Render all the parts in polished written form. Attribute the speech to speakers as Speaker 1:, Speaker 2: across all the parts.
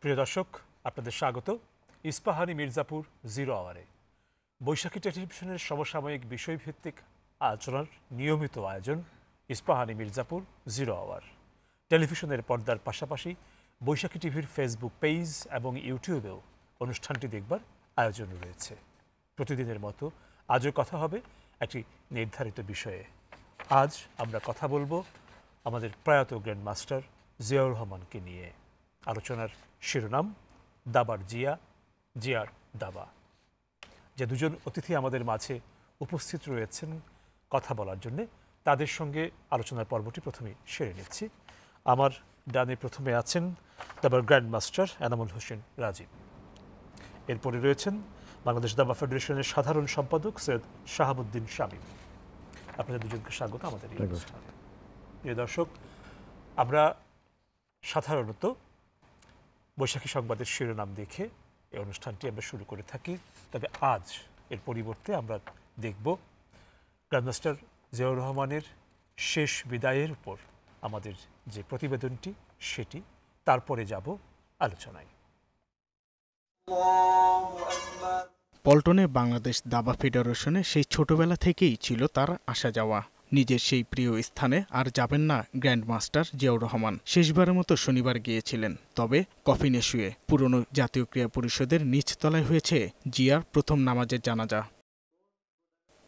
Speaker 1: প্রিয় দর্শক, আপনাদের স্বাগত ইস্পাহানি মির্জাপুর জিরো আওয়ারে। বৈশাখী টেলিভিশনের সমসাময়িক বিষয়ভিত্তিক আলোচনার নিয়মিত আয়োজন ইস্পাহানি মির্জাপুর জিরো আওয়ার। টেলিভিশনের পর্দার পাশাপাশি বৈশাখী টিভির ফেসবুক পেজ এবং ইউটিউবেও অনুষ্ঠানটি দেখবার আয়োজন রয়েছে। প্রতিদিনের মতো আজও কথা হবে একটি নির্ধারিত বিষয়ে। আজ আমরা কথা বলবো আমাদের প্রয়াত গ্র্যান্ড মাস্টার জিয়াউর রহমানকে নিয়ে। আলোচনার শিরোনাম দাবার জিয়া, জিয়ার দাবা। যে দুজন অতিথি আমাদের মাঝে উপস্থিত রয়েছেন কথা বলার জন্যে, তাদের সঙ্গে আলোচনার পর্বটি প্রথমে সেরে নিচ্ছি। আমার ডানে প্রথমে আছেন দাবার গ্র্যান্ড মাস্টার এনামুল হোসেন রাজীব। এরপরে রয়েছেন বাংলাদেশ দাবা ফেডারেশনের সাধারণ সম্পাদক সৈয়দ শাহাবুদ্দিন শামীম। আপনাদের দুজনকে স্বাগত আমাদের এই অনুষ্ঠানে। প্রিয় দর্শক, আমরা সাধারণত বৈশাখী সংবাদের শিরোনাম দেখে এই অনুষ্ঠানটি আমরা শুরু করে থাকি, তবে আজ এর পরিবর্তে আমরা দেখব গ্র্যান্ডমাস্টার জিয়াউর রহমানের শেষ বিদায়ের উপর আমাদের যে প্রতিবেদনটি সেটি, তারপরে যাব আলোচনায়।
Speaker 2: পল্টনে বাংলাদেশ দাবা ফেডারেশনে সেই ছোটবেলা থেকেই ছিল তার আসা যাওয়া। নিজের সেই প্রিয় স্থানে আর যাবেন না গ্র্যান্ড মাস্টার জিয়াউর রহমান। শেষবারের মতো শনিবার গিয়েছিলেন, তবে কফিনে শুয়ে। পুরনো জাতীয় ক্রীড়া পরিষদের নিচতলায় হয়েছে জিয়ার প্রথম নামাজের জানাজা।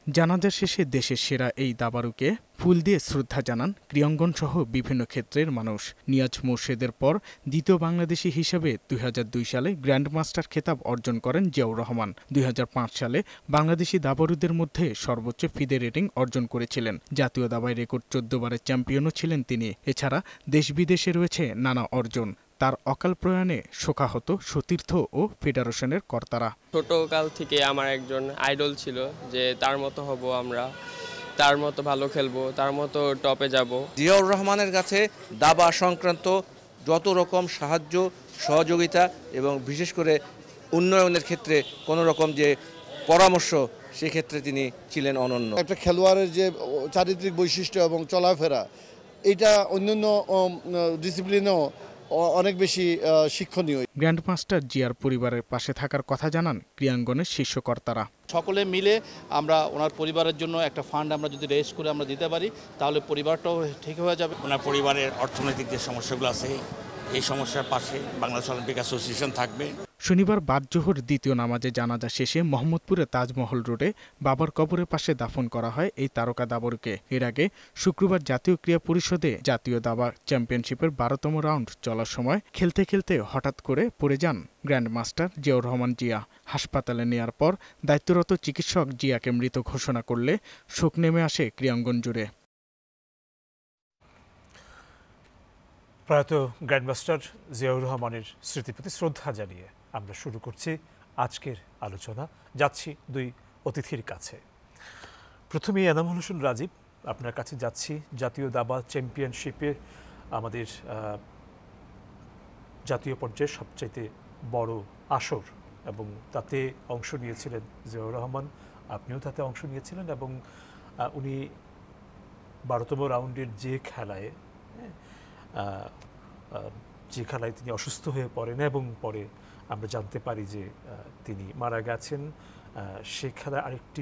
Speaker 2: জানাজা শেষে দেশের সেরা এই দাবাড়ুকে ফুল দিয়ে শ্রদ্ধা জানান ক্রীড়াঙ্গন সহ বিভিন্ন ক্ষেত্রের মানুষ। নিয়াজ মোর্শেদের পর দ্বিতীয় বাংলাদেশি হিসেবে 2002 সালে গ্র্যান্ড মাস্টার খেতাব অর্জন করেন জিয়াউর রহমান। 2005 সালে বাংলাদেশি দাবাড়ুদের মধ্যে সর্বোচ্চ ফিদে রেটিং অর্জন করেছিলেন। জাতীয় দাবায় রেকর্ড 14 বারের চ্যাম্পিয়নও ছিলেন তিনি। এছাড়া দেশ বিদেশে রয়েছে নানা অর্জন। তার অকাল প্রয়াণে শোকাহত সতীর্থ ও ফেডারেশনের কর্তারা।
Speaker 3: ছোটকাল থেকে আমার একজন আইডল ছিল, যে তার মতো হব আমরা, তার মতো ভালো খেলবো, তার মতো টপে যাব।
Speaker 4: জিয়াউর রহমানের কাছে দাবা সংক্রান্ত যত রকম সাহায্য সহযোগিতা এবং বিশেষ করে উন্নয়নের ক্ষেত্রে কোনো রকম যে পরামর্শ, সেক্ষেত্রে তিনি ছিলেন অনন্য।
Speaker 5: একটা খেলোয়াড়ের যে চারিত্রিক বৈশিষ্ট্য এবং চলাফেরা, এটা অন্যান্য ডিসিপ্লিনেও অনেক বেশি শিক্ষণীয়।
Speaker 2: গ্র্যান্ডমাস্টার জিয়ার পরিবারের পাশে থাকার কথা জানান ক্রীড়াঙ্গনের শীর্ষকর্তারা।
Speaker 6: সকলে মিলে আমরা ওনার পরিবারের জন্য একটা ফান্ড আমরা যদি রেজ করে আমরা দিতে পারি, তাহলে পরিবারটাও ঠিক হয়ে যাবে।
Speaker 7: ওনার পরিবারের অর্থনৈতিক যে সমস্যাগুলো আছে, এই সমস্যার পাশে বাংলাদেশ অলিম্পিক অ্যাসোসিয়েশন থাকবে।
Speaker 2: শনিবার বাদ জোহর দ্বিতীয় নামাজে জানাজা শেষে মোহাম্মদপুরে তাজমহল রোডে বাবার কবরের পাশে দাফন করা হয় এই তারকা দাবাড়ুকে। এর আগে শুক্রবার জাতীয় ক্রীড়া পরিষদে জাতীয় দাবা চ্যাম্পিয়নশিপের 12তম রাউন্ড চলার সময় খেলতে খেলতে হঠাৎ করে পড়ে যান গ্র্যান্ড মাস্টার জিয়াউর রহমান জিয়া। হাসপাতালে নেয়ার পর দায়িত্বরত চিকিৎসক জিয়াকে মৃত ঘোষণা করলে শোক নেমে আসে ক্রীড়াঙ্গন জুড়ে।
Speaker 1: প্রয়াত গ্র্যান্ডমাস্টার জিয়াউর রহমানের স্মৃতির প্রতি শ্রদ্ধা জানিয়ে আমরা শুরু করছি আজকের আলোচনা। যাচ্ছি দুই অতিথির কাছে। প্রথমেই এনামুল হোসেন রাজীব, আপনার কাছে যাচ্ছি। জাতীয় দাবা চ্যাম্পিয়নশিপে আমাদের জাতীয় পর্যায়ে সবচাইতে বড় আসর, এবং তাতে অংশ নিয়েছিলেন জিয়াউর রহমান, আপনিও তাতে অংশ নিয়েছিলেন, এবং উনি 12তম রাউন্ডের যে খেলায় তিনি অসুস্থ হয়ে পড়েন এবং পরে আমরা জানতে পারি যে তিনি মারা গেছেন, সে খেলা আরেকটি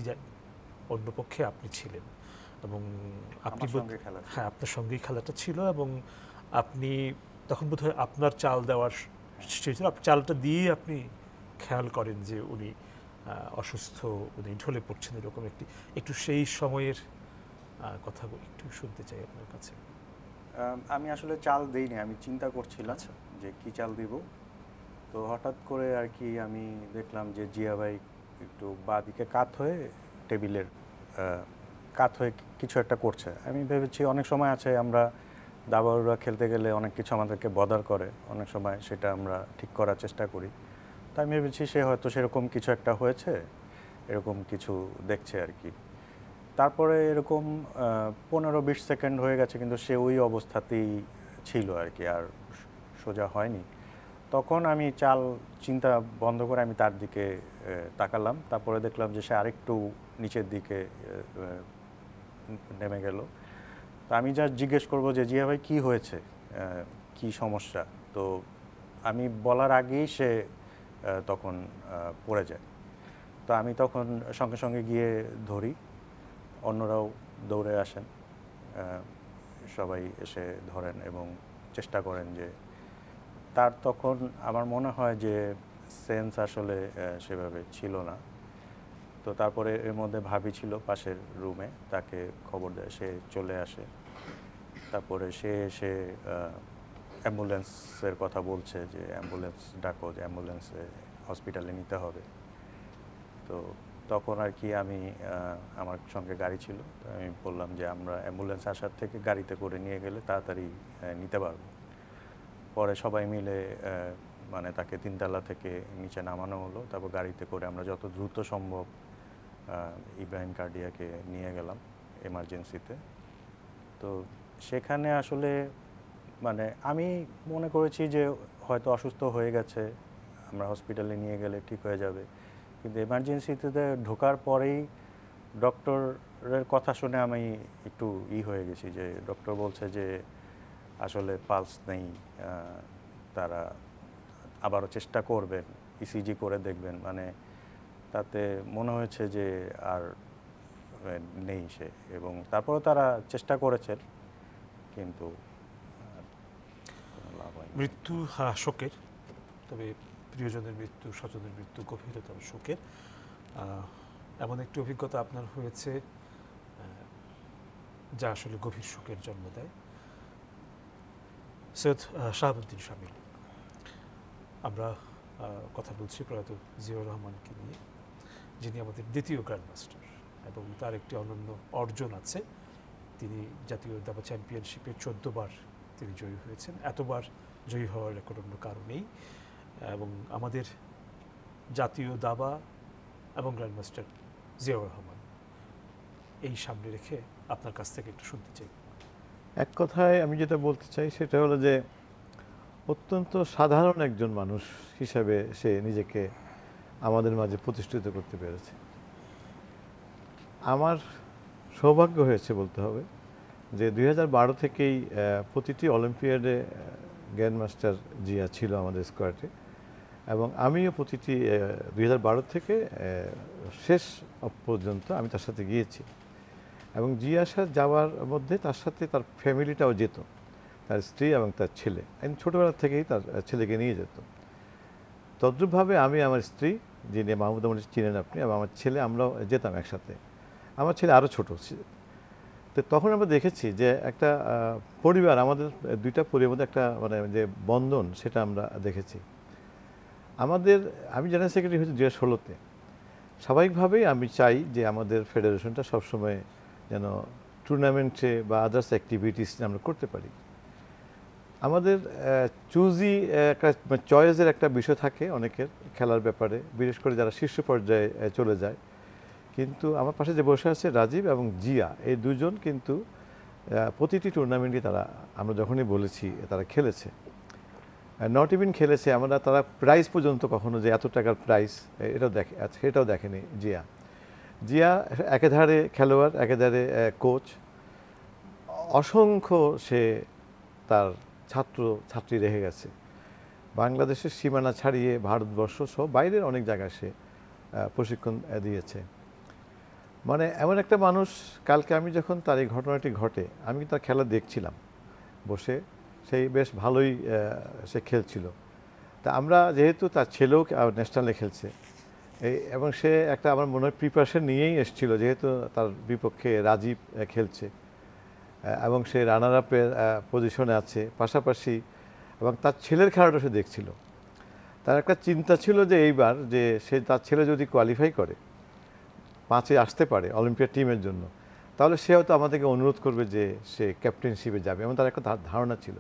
Speaker 1: অন্য পক্ষে আপনি ছিলেন, এবং আপনি আপনার সঙ্গেই খেলাটা ছিল, এবং আপনি তখন বোধহয় আপনার চাল দেওয়ার ছিল, চালটা দিয়ে আপনি খেয়াল করেন যে উনি অসুস্থ, উনি ঢলে পড়ছেন, এরকম একটু সেই সময়ের কথা একটু শুনতে চাই আপনার কাছে।
Speaker 8: আমি আসলে চাল দিইনি, আমি চিন্তা করছিলাম যে কি চাল দিব। তো হঠাৎ করে আর কি আমি দেখলাম যে জিয়া ভাই একটু বাঁদিকে কাত হয়ে টেবিলের কাত হয়ে কিছু একটা করছে। আমি ভেবেছি অনেক সময় আছে আমরা দাবাড়ুরা খেলতে গেলে অনেক কিছু আমাদেরকে বদার করে, অনেক সময় সেটা আমরা ঠিক করার চেষ্টা করি। তাই আমি ভেবেছি সে হয়তো সেরকম কিছু একটা হয়েছে, এরকম কিছু দেখছে আর কি। তারপরে এরকম 15-20 সেকেন্ড হয়ে গেছে, কিন্তু সে ওই অবস্থাতেই ছিল আর কি, আর সোজা হয়নি। তখন আমি চাল চিন্তা বন্ধ করে আমি তার দিকে তাকালাম। তারপরে দেখলাম যে সে আরেকটু নিচের দিকে নেমে গেল। তো আমি যা জিজ্ঞেস করবো যে জিয়া ভাই কী হয়েছে, কি সমস্যা। তো আমি বলার আগেই সে তখন পড়ে যায়। তো আমি তখন সঙ্গে সঙ্গে গিয়ে ধরি, অন্যরাও দৌড়ে আসেন, সবাই এসে ধরেন এবং চেষ্টা করেন যে তার তখন আমার মনে হয় যে সেন্স আসলে সেভাবে ছিল না। তো তারপরে এর মধ্যে ভাবি ছিল পাশের রুমে, তাকে খবর দেয়, সে চলে আসে। তারপরে সে এসে অ্যাম্বুলেন্সের কথা বলছে যে অ্যাম্বুলেন্স ডাকো, যে অ্যাম্বুলেন্সে হসপিটালে নিতে হবে। তো তখন আর কি আমি আমার সঙ্গে গাড়ি ছিল, তো আমি বললাম যে আমরা অ্যাম্বুলেন্স আসার থেকে গাড়িতে করে নিয়ে গেলে তাড়াতাড়ি নিতে পারবো। পরে সবাই মিলে মানে তাকে 3 তলা থেকে নিচে নামানো হলো। তারপর গাড়িতে করে আমরা যত দ্রুত সম্ভব ইব্রাহিম কার্ডিয়াকে নিয়ে গেলাম এমার্জেন্সিতে। তো সেখানে আসলে মানে আমি মনে করেছি যে হয়তো অসুস্থ হয়ে গেছে, আমরা হসপিটালে নিয়ে গেলে ঠিক হয়ে যাবে। কিন্তু এমার্জেন্সিতে ঢোকার পরেই ডক্টরের কথা শুনে আমি একটু হয়ে গেছি, যে ডক্টর বলছে যে আসলে পালস নেই, তারা আবারও চেষ্টা করবেন, ইসিজি করে দেখবেন। মানে তাতে মনে হয়েছে যে আর নেই সে, এবং তারপরেও তারা চেষ্টা করেছেন, কিন্তু লাভ হয়নি।
Speaker 1: মৃত্যু শোকের, তবে প্রিয়জনের মৃত্যু, স্বজনের মৃত্যু গভীরতর শোকের। এমন একটি অভিজ্ঞতা আপনার হয়েছে যা আসলে গভীর শোকের জন্ম দেয়। সৈয়দ শাহাবুদ্দিন শামীম, আমরা কথা বলছি প্রয়াত জিয়াউর রহমানকে নিয়ে, যিনি আমাদের দ্বিতীয় গ্র্যান্ডমাস্টার, এবং তার একটি অনন্য অর্জন আছে। তিনি জাতীয় দাবা চ্যাম্পিয়নশিপে 14 বার তিনি জয়ী হয়েছেন। এতবার জয়ী হওয়ার রেকর্ড অন্য কারো নেই। এবং আমাদের জাতীয় দাবা এবং গ্র্যান্ডমাস্টার জিয়াউর রহমান, এই সামনে রেখে আপনার কাছ থেকে একটু শুনতে চাই।
Speaker 9: এক কথায় আমি যেটা বলতে চাই সেটা হলো যে অত্যন্ত সাধারণ একজন মানুষ হিসাবে সে নিজেকে আমাদের মাঝে প্রতিষ্ঠিত করতে পেরেছে। আমার সৌভাগ্য হয়েছে বলতে হবে যে 2012 থেকেই প্রতিটি অলিম্পিয়াডে গ্র্যান্ডমাস্টার জিয়া ছিল আমাদের স্কোয়াডে, এবং আমিও প্রতিটি 2012 থেকে শেষ পর্যন্ত আমি তার সাথে গিয়েছি। এবং জিয়ার সাথে যাওয়ার মধ্যে তার সাথে তার ফ্যামিলিটাও যেত, তার স্ত্রী এবং তার ছেলে। ছোটোবেলা থেকেই তার ছেলেকে নিয়ে যেত। তদ্রূপভাবে আমি, আমার স্ত্রী, যিনি মাহমুদ আমল চিনেন আপনি, এবং আমার ছেলে, আমরাও যেতাম একসাথে। আমার ছেলে আরও ছোটো। তো তখন আমরা দেখেছি যে একটা পরিবার, আমাদের দুইটা পরিবারের মধ্যে একটা মানে যে বন্ধন, সেটা আমরা দেখেছি। আমি জেনারেল সেক্রেটারি হয়েছি 2016-তে। স্বাভাবিকভাবেই আমি চাই যে আমাদের ফেডারেশনটা সবসময় যেন টুর্নামেন্টে বা আদার্স অ্যাক্টিভিটিস আমরা করতে পারি। আমাদের চুজি একটা চয়েসের একটা বিষয় থাকে অনেকের খেলার ব্যাপারে, বিশেষ করে যারা শীর্ষ পর্যায়ে চলে যায়। কিন্তু আমার পাশে যে বসে আছে রাজীব এবং জিয়া, এই দুজন কিন্তু প্রতিটি টুর্নামেন্টে আমরা যখনই বলেছি তারা খেলেছে, নট ইভিন খেলেছে। তারা প্রাইজ পর্যন্ত কখনো যে এত টাকার প্রাইজ এটাও দেখেনি জিয়া একেধারে খেলোয়াড়, একেধারে কোচ। অসংখ্য সে তার ছাত্রী রেখে গেছে। বাংলাদেশের সীমানা ছাড়িয়ে ভারতবর্ষ সহ বাইরের অনেক জায়গায় সে প্রশিক্ষণ দিয়েছে। মানে এমন একটা মানুষ। কালকে আমি যখন তার এই ঘটনাটি ঘটে, আমি তার খেলা দেখছিলাম বসে, সেই বেশ ভালোই সে খেলছিল। তা আমরা যেহেতু তার ছেলেও ন্যাশনালে খেলছে, এবং সে একটা আমার মনে হয় প্রিপারেশন নিয়েই এসেছিল, যেহেতু তার বিপক্ষে রাজীব খেলছে এবং সে রানার আপের পজিশনে আছে পাশাপাশি, এবং তার ছেলের খেলাটা সে দেখছিল। তার একটা চিন্তা ছিল যে এইবার যে তার ছেলে যদি কোয়ালিফাই করে, 5-এ আসতে পারে অলিম্পিয়াড টিমের জন্য, তাহলে সে হয়তো আমাদেরকে অনুরোধ করবে যে সে ক্যাপ্টেনশিপে যাবে, এবং তার একটা ধারণা ছিল।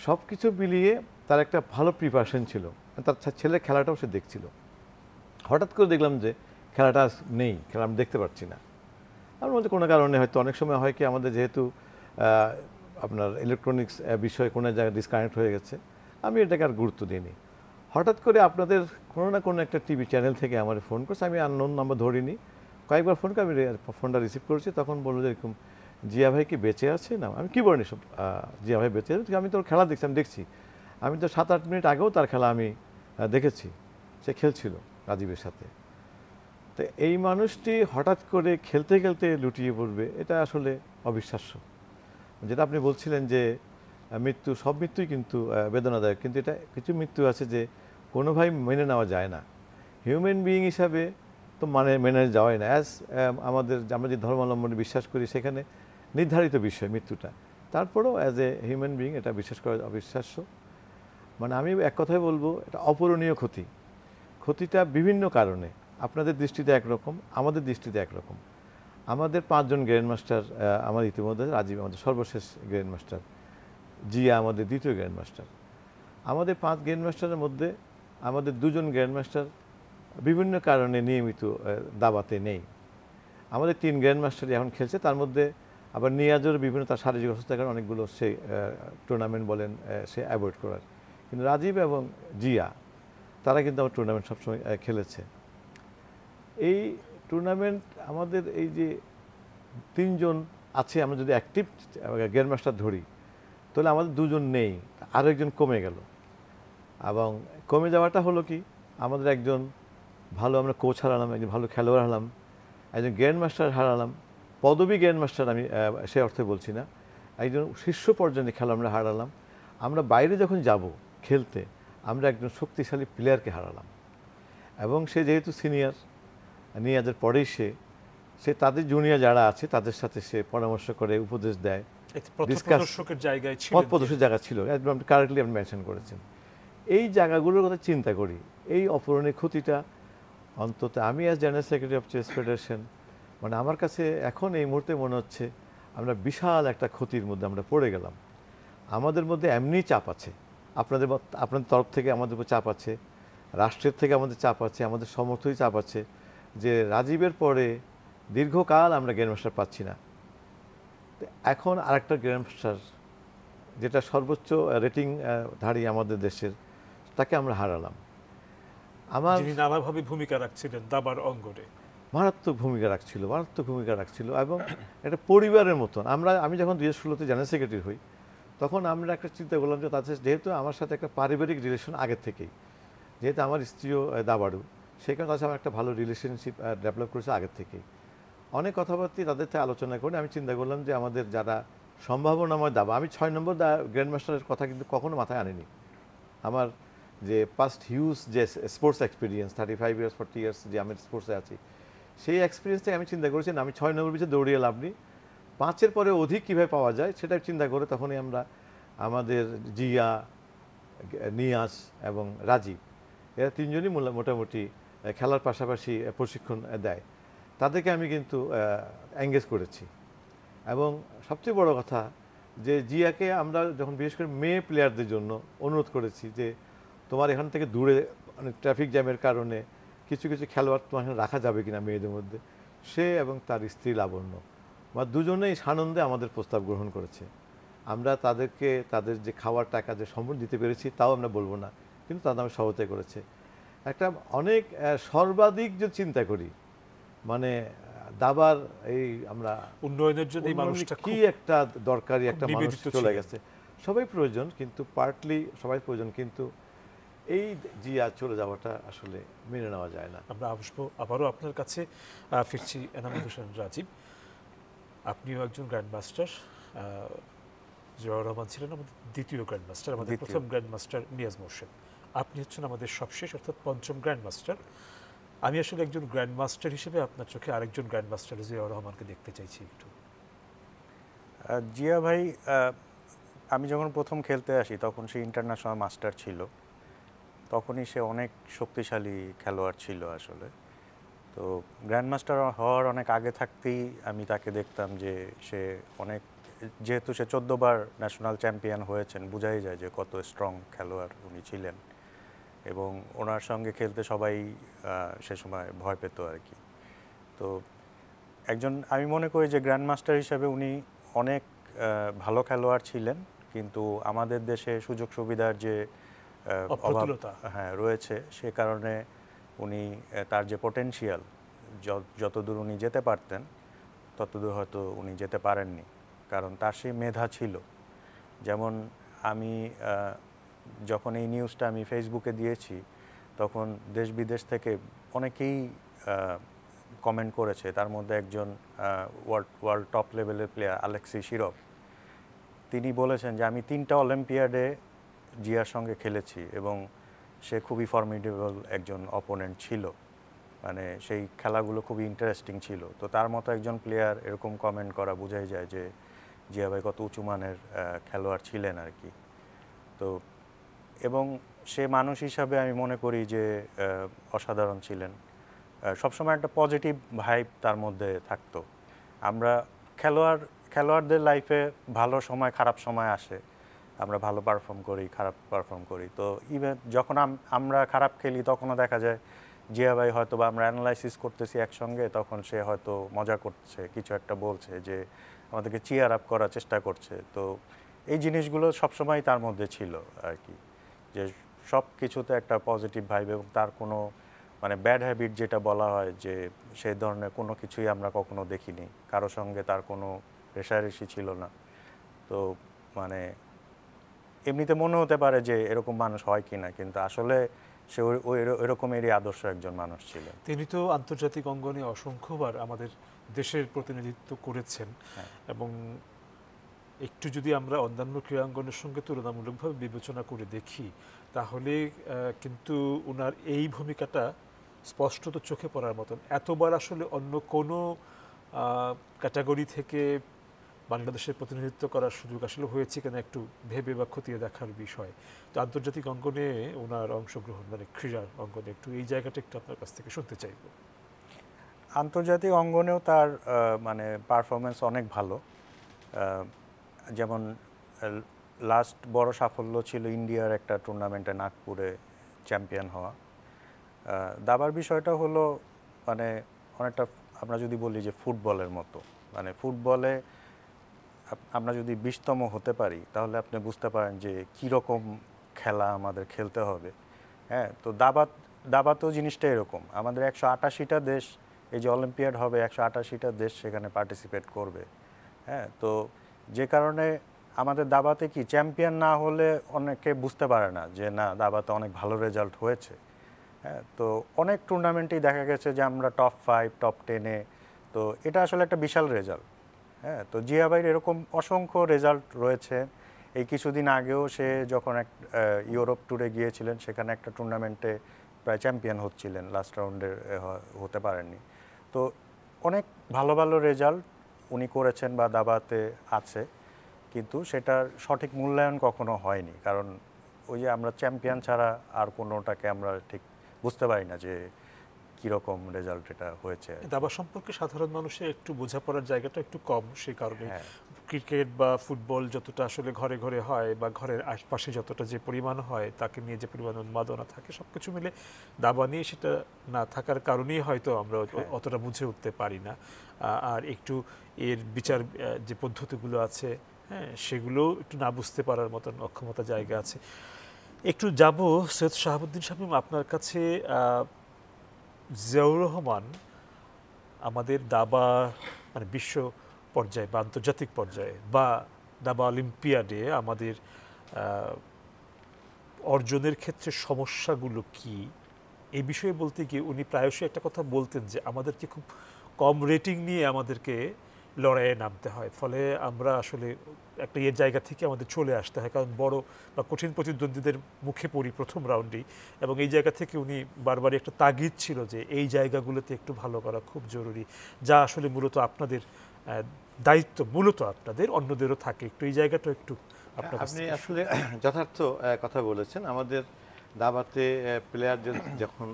Speaker 9: সব কিছু মিলিয়ে তার একটা ভালো প্রিপারেশন ছিল। তার ছেলের খেলাটাও সে দেখছিল। হঠাৎ করে দেখলাম যে খেলাটা নেই, খেলা আমি দেখতে পাচ্ছি না। আমার মধ্যে কোনো কারণে হয়তো অনেক সময় হয় কি, আমাদের যেহেতু আপনার ইলেকট্রনিক্স বিষয়ে কোনো জায়গায় ডিসকানেক্ট হয়ে গেছে, আমি এটাকে আর গুরুত্ব দিইনি। হঠাৎ করে আপনাদের কোনো না কোনো একটা টিভি চ্যানেল থেকে আমার ফোন করছে, আমি আননোন নাম্বার ধরিনি, কয়েকবার ফোন করে আমি ফোনটা রিসিভ করেছি। তখন বললো যে এরকম জিয়া ভাই কি বেঁচে আছে না? আমি কী বলিনি, সব জিয়া ভাই বেঁচে আছে, আমি তোর খেলা দেখছি, আমি দেখছি। আমি তো 7-8 মিনিট আগেও তার খেলা আমি দেখেছি, সে খেলছিল রাজীবের সাথে। তো এই মানুষটি হঠাৎ করে খেলতে খেলতে লুটিয়ে পড়বে, এটা আসলে অবিশ্বাস্য। যেটা আপনি বলছিলেন যে মৃত্যু, সব মৃত্যুই কিন্তু বেদনাদায়ক, কিন্তু এটা কিছু মৃত্যু আছে যে কোনোভাবেই মেনে নেওয়া যায় না। হিউম্যান বিইং হিসাবে তো মেনে যাওয়াই না। আমরা যে ধর্মাবলম্বনে বিশ্বাস করি সেখানে নির্ধারিত বিষয় মৃত্যুটা, তারপরেও অ্যাজ এ হিউম্যান বিইং এটা বিশ্বাস করা অবিশ্বাস্য। মানে আমি এক কথায় বলবো, এটা অপূরণীয় ক্ষতি। ক্ষতিটা বিভিন্ন কারণে, আপনাদের দৃষ্টিতে একরকম, আমাদের দৃষ্টিতে একরকম। আমাদের 5 জন গ্র্যান্ড মাস্টার, আমার ইতিমধ্যে রাজীব আমাদের সর্বশেষ গ্র্যান্ড মাস্টার, জিয়া আমাদের দ্বিতীয় গ্র্যান্ড মাস্টার। আমাদের 5 গ্র্যান্ড মাস্টারের মধ্যে আমাদের 2 জন গ্র্যান্ড মাস্টার বিভিন্ন কারণে নিয়মিত দাবাতে নেই। আমাদের 3 গ্র্যান্ড মাস্টারই এখন খেলছে, তার মধ্যে আবার নিয়াজের বিভিন্ন তার শারীরিক অসুস্থতার কারণে অনেকগুলো সে টুর্নামেন্ট বলেন সে অ্যাভয়েড করার, কিন্তু রাজীব এবং জিয়া তারা কিন্তু আমার টুর্নামেন্ট সবসময় খেলেছে। এই টুর্নামেন্ট আমাদের এই যে 3 জন আছে, আমরা যদি অ্যাক্টিভ গ্র্যান্ড মাস্টার ধরি, তাহলে আমাদের 2 জন নেই, আরও একজন কমে গেল। এবং কমে যাওয়াটা হলো কি, আমাদের একজন ভালো আমরা কোচ হারালাম, একজন ভালো খেলোয়াড় হারালাম, একজন গ্র্যান্ড মাস্টার হারালাম। পদবী গ্র্যান্ড মাস্টার আমি সে অর্থে বলছি না, একজন শীর্ষ পর্যায়ে খেলা আমরা হারালাম। আমরা বাইরে যখন যাব খেলতে, আমরা একজন শক্তিশালী প্লেয়ারকে হারালাম। এবং সে যেহেতু সিনিয়র, নিয়াজের পরেই সে তাদের জুনিয়র যারা আছে তাদের সাথে সে পরামর্শ করে, উপদেশ দেয়,
Speaker 1: পথপ্রদর্শকের জায়গায় ছিল,
Speaker 9: পথপ্রদর্শকের জায়গা ছিল, একদম কারেক্টলি আপনি মেনশন করেছেন। এই জায়গাগুলোর কথা চিন্তা করি, এই অপূরণীয় ক্ষতিটা অন্তত আমি as general secretary of chess federation, মানে আমার কাছে এখন এই মুহূর্তে মনে হচ্ছে আমরা বিশাল একটা ক্ষতির মধ্যে আমরা পড়ে গেলাম। আমাদের মধ্যে এমনি চাপ আছে, আপনাদের তরফ থেকে আমাদের উপর চাপ আছে, রাষ্ট্রের থেকে আমাদের চাপ আছে, আমাদের সমর্থই চাপ আছে যে রাজীবের পরে দীর্ঘকাল আমরা গ্র্যান্ড মাস্টার পাচ্ছি না। এখন আরেকটা গ্র্যান্ড মাস্টার, যেটা সর্বোচ্চ রেটিং ধারী আমাদের দেশের, তাকে আমরা হারালাম।
Speaker 1: যিনি নানাভাবে ভূমিকা রাখছিলেন দাবার অঙ্গনে,
Speaker 9: মারাত্মক ভূমিকা রাখছিল এবং একটা পরিবারের মতন। আমি যখন 2016-তে জেনারেল সেক্রেটারি হই, তখন আমরা একটা চিন্তা করলাম যে তাদের, যেহেতু আমার সাথে একটা পারিবারিক রিলেশন আগের থেকেই, যেহেতু আমার স্ত্রীও দাবাড়ু, সেই কারণে তার সাথে আমার একটা ভালো রিলেশনশিপ ডেভেলপ করেছে আগের থেকেই। অনেক কথাবার্তা তাদের থেকে আলোচনা করে আমি চিন্তা করলাম যে আমাদের যারা সম্ভাবনাময় দাবা, আমি 6 নম্বর গ্র্যান্ড মাস্টারের কথা কিন্তু কখনো মাথায় আনিনি। আমার যে পাস্ট হিউজ যে স্পোর্টস এক্সপিরিয়েন্স, 35 ইয়ার্স 40 ইয়ার্স যে আমি স্পোর্টসে আছি, সেই এক্সপিরিয়েন্স থেকে আমি চিন্তা করেছি আমি 6 নম্বর পিছিয়ে দৌড়িয়ে লাভ নেই, 5-এর পরে অধিক কীভাবে পাওয়া যায় সেটা চিন্তা করে তখনই আমরা আমাদের জিয়া, নিয়াজ এবং রাজীব, এরা 3 জনই মোটামুটি খেলার পাশাপাশি প্রশিক্ষণ দেয়, তাদেরকে আমি কিন্তু এঙ্গেজ করেছি। এবং সবচেয়ে বড় কথা যে জিয়াকে আমরা যখন বিশেষ করে মেয়ে প্লেয়ারদের জন্য অনুরোধ করেছি যে তোমার এখান থেকে দূরে অনেক ট্রাফিক জ্যামের কারণে কিছু খেলোয়াড় তোমার এখানে রাখা যাবে কিনা মেয়েদের মধ্যে, সে এবং তার স্ত্রী লাবণ্য বা দুজনেই সানন্দে আমাদের প্রস্তাব গ্রহণ করেছে। আমরা তাদেরকে তাদের যে খাওয়ার টাকা যে সম্পূর্ণ দিতে পেরেছি তাও আমরা বলবো না, কিন্তু তাদের আমি সহায়তা করেছে। একটা অনেক সর্বাধিক যে চিন্তা করি, মানে দাবার এই আমরা
Speaker 1: উন্নয়নের জন্য
Speaker 9: কি একটা দরকারি একটা মানুষ চলে গেছে, সবাই প্রয়োজন, কিন্তু পার্টলি সবাই প্রয়োজন, কিন্তু এই জিয়া চলে যাওয়াটা আসলে মেনে নেওয়া যায় না।
Speaker 1: আমরা আসবো আবারও আপনার কাছে, ফিরছি এনামুল হোসেন রাজীব, আপনিও একজন গ্র্যান্ড মাস্টার, জিয়াউর রহমান ছিলেন আমাদের দ্বিতীয় গ্র্যান্ড মাস্টার, আমাদের প্রথম গ্র্যান্ড মাস্টার নিয়াজ মোর্শেদ, আপনি হচ্ছেন আমাদের সবশেষ অর্থাৎ 5ম গ্র্যান্ড মাস্টার। আমি আসলে একজন গ্র্যান্ড মাস্টার হিসেবে আপনার চোখে আরেকজন গ্র্যান্ড মাস্টার জিয়াউর রহমানকে দেখতে চাইছি একটু।
Speaker 8: জিয়া ভাই, আমি যখন প্রথম খেলতে আসি তখন সে ইন্টারন্যাশনাল মাস্টার ছিল, তখনই সে অনেক শক্তিশালী খেলোয়াড় ছিল আসলে। তো গ্র্যান্ড মাস্টার হওয়ার অনেক আগে থাকতেই আমি তাকে দেখতাম যে সে অনেক, যেহেতু সে 14 বার ন্যাশনাল চ্যাম্পিয়ন হয়েছেন, বোঝাই যায় যে কত স্ট্রং খেলোয়াড় উনি ছিলেন, এবং ওনার সঙ্গে খেলতে সবাই সে সময় ভয় পেত আর কি। তো একজন, আমি মনে করি যে গ্র্যান্ড মাস্টার হিসেবে উনি অনেক ভালো খেলোয়াড় ছিলেন, কিন্তু আমাদের দেশে সুযোগ সুবিধার যে অভাব রয়েছে, সে কারণে উনি তার যে পটেনশিয়াল, যতদূর উনি যেতে পারতেন ততদূর হয়তো উনি যেতে পারেননি, কারণ তার সেই মেধা ছিল। যেমন আমি যখন এই নিউজটা আমি ফেসবুকে দিয়েছি তখন দেশ বিদেশ থেকে অনেকেই কমেন্ট করেছে। তার মধ্যে একজন ওয়ার্ল্ড টপ লেভেলের প্লেয়ার আলেক্সি শিরভ, তিনি বলেছেন যে আমি 3টা অলিম্পিয়াডে জিয়ার সঙ্গে খেলেছি এবং সে খুবই ফর্মিডেবল একজন অপোনেন্ট ছিল, মানে সেই খেলাগুলো খুবই ইন্টারেস্টিং ছিল। তো তার মতো একজন প্লেয়ার এরকম কমেন্ট করা বোঝাই যায় যে জিয়া ভাই কত উঁচু মানের খেলোয়াড় ছিলেন আর কি। তো এবং সে মানুষ হিসাবে আমি মনে করি যে অসাধারণ ছিলেন। সবসময় একটা পজিটিভ ভাইব তার মধ্যে থাকতো। আমরা খেলোয়াড়দের লাইফে ভালো সময় খারাপ সময় আসে, আমরা ভালো পারফর্ম করি খারাপ পারফর্ম করি। তো ইভেন যখন আমরা খারাপ খেলি তখনও দেখা যায় জিয়া ভাই হয়তো বা আমরা অ্যানালাইসিস করতেছি একসঙ্গে, তখন সে হয়তো মজা করছে, কিছু একটা বলছে, যে আমাদেরকে চিয়ার আপ করার চেষ্টা করছে। তো এই জিনিসগুলো সবসময় তার মধ্যে ছিল আর কি, যে সব কিছুতে একটা পজিটিভ ভাইব এবং তার কোনো মানে ব্যাড হ্যাবিট যেটা বলা হয় যে সেই ধরনের কোনো কিছুই আমরা কখনো দেখিনি। কারো সঙ্গে তার কোনো রেষারেষি ছিল না। তো মানে এমনিতে মনে হতে পারে যে এরকম মানুষ হয় কিনা, কিন্তু আসলে সে ওইরকমেরই আদর্শ একজন মানুষ ছিলেন।
Speaker 1: তিনি তো আন্তর্জাতিক অঙ্গনে অসংখ্যবার আমাদের দেশের প্রতিনিধিত্ব করেছেন এবং একটু যদি আমরা অন্যান্য ক্রীড়াঙ্গনের সঙ্গে তুলনামূলকভাবে বিবেচনা করে দেখি তাহলে কিন্তু ওনার এই ভূমিকাটা স্পষ্টত চোখে পড়ার মতন। এতবার আসলে অন্য কোনো ক্যাটাগরি থেকে বাংলাদেশের প্রতিনিধিত্ব করার সুযোগ আসলে হয়েছে কিনা একটু ভেবে বা খতিয়ে দেখার বিষয়। তো আন্তর্জাতিক অঙ্গনে ওনার অংশগ্রহণ মানে ক্রীড়ার অঙ্গনে একটু এই জায়গাটা একটু আপনার কাছ থেকে শুনতে চাইব।
Speaker 8: আন্তর্জাতিক অঙ্গনেও তার মানে পারফরমেন্স অনেক ভালো। যেমন লাস্ট বড় সাফল্য ছিল ইন্ডিয়ার একটা টুর্নামেন্টে নাগপুরে চ্যাম্পিয়ন হওয়া। দাবার বিষয়টা হলো মানে অনেকটা আমরা যদি বলি যে ফুটবলের মতো, মানে ফুটবলে আমরা যদি 20তম হতে পারি তাহলে আপনি বুঝতে পারেন যে কীরকম খেলা আমাদের খেলতে হবে। হ্যাঁ, তো দাবাতেও জিনিসটা এরকম। আমাদের 188টা দেশ, এই যে অলিম্পিয়াড হবে 188টা দেশ সেখানে পার্টিসিপেট করবে। হ্যাঁ, তো যে কারণে আমাদের দাবাতে কি চ্যাম্পিয়ন না হলে অনেকে বুঝতে পারে না যে না দাবাতে অনেক ভালো রেজাল্ট হয়েছে। হ্যাঁ, তো অনেক টুর্নামেন্টেই দেখা গেছে যে আমরা টপ 5 টপ 10-এ, তো এটা আসলে একটা বিশাল রেজাল্ট। হ্যাঁ, তো জিয়া ভাইয়ের এরকম অসংখ্য রেজাল্ট রয়েছে। এই কিছুদিন আগেও সে যখন ইউরোপ ট্যুরে গিয়েছিলেন সেখানে একটা টুর্নামেন্টে প্রায় চ্যাম্পিয়ন হচ্ছিলেন, লাস্ট রাউন্ডে হতে পারেননি। তো অনেক ভালো ভালো রেজাল্ট উনি করেছেন বা দাবাতে আছে, কিন্তু সেটার সঠিক মূল্যায়ন কখনো হয়নি, কারণ ওই যে আমরা চ্যাম্পিয়ন ছাড়া আর কোনোটাকে আমরা ঠিক বুঝতে পারি না যে কীরকম রেজাল্ট এটা হয়েছে।
Speaker 1: দাবা সম্পর্কে সাধারণ মানুষের একটু বোঝাপড়ার জায়গাটা একটু কম, সেই কারণে ক্রিকেট বা ফুটবল যতটা আসলে ঘরে ঘরে হয় বা ঘরের আশপাশে যতটা যে পরিমাণ হয় তাকে নিয়ে যে পরিমাণ উন্মাদনা থাকে সব কিছু মিলে দাবা নিয়ে সেটা না থাকার কারণেই হয়তো আমরা অতটা বুঝে উঠতে পারি না। আর একটু এর বিচার যে পদ্ধতিগুলো আছে হ্যাঁ সেগুলো একটু না বুঝতে পারার মতন অক্ষমতা জায়গা আছে। একটু যাব সৈয়দ শাহাবুদ্দিন শামীম আপনার কাছে। জিয়াউর রহমান আমাদের দাবা মানে বিশ্ব পর্যায়ে বা আন্তর্জাতিক পর্যায়ে বা দাবা অলিম্পিয়াডে আমাদের অর্জনের ক্ষেত্রে সমস্যাগুলো কি এই বিষয়ে বলতে গিয়ে উনি প্রায়শই একটা কথা বলতেন যে আমাদেরকে খুব কম রেটিং নিয়ে আমাদেরকে লড়াইয়ে নামতে হয়, ফলে আমরা আসলে একটা এর জায়গা থেকে আমাদের চলে আসতে হয়, কারণ বড় বা কঠিন প্রতিদ্বন্দ্বীদের মুখে পড়ি প্রথম রাউন্ডেই। এবং এই জায়গা থেকে উনি বারবারই একটা তাগিদ ছিল যে এই জায়গাগুলোতে একটু ভালো করা খুব জরুরি, যা আসলে মূলত আপনাদের দায়িত্ব, মূলত আপনাদের, অন্যদেরও থাকে। একটু এই জায়গাটা একটু
Speaker 9: আপনি আসলে যথার্থ কথা বলেছেন। আমাদের দাবাতে প্লেয়ারদের যখন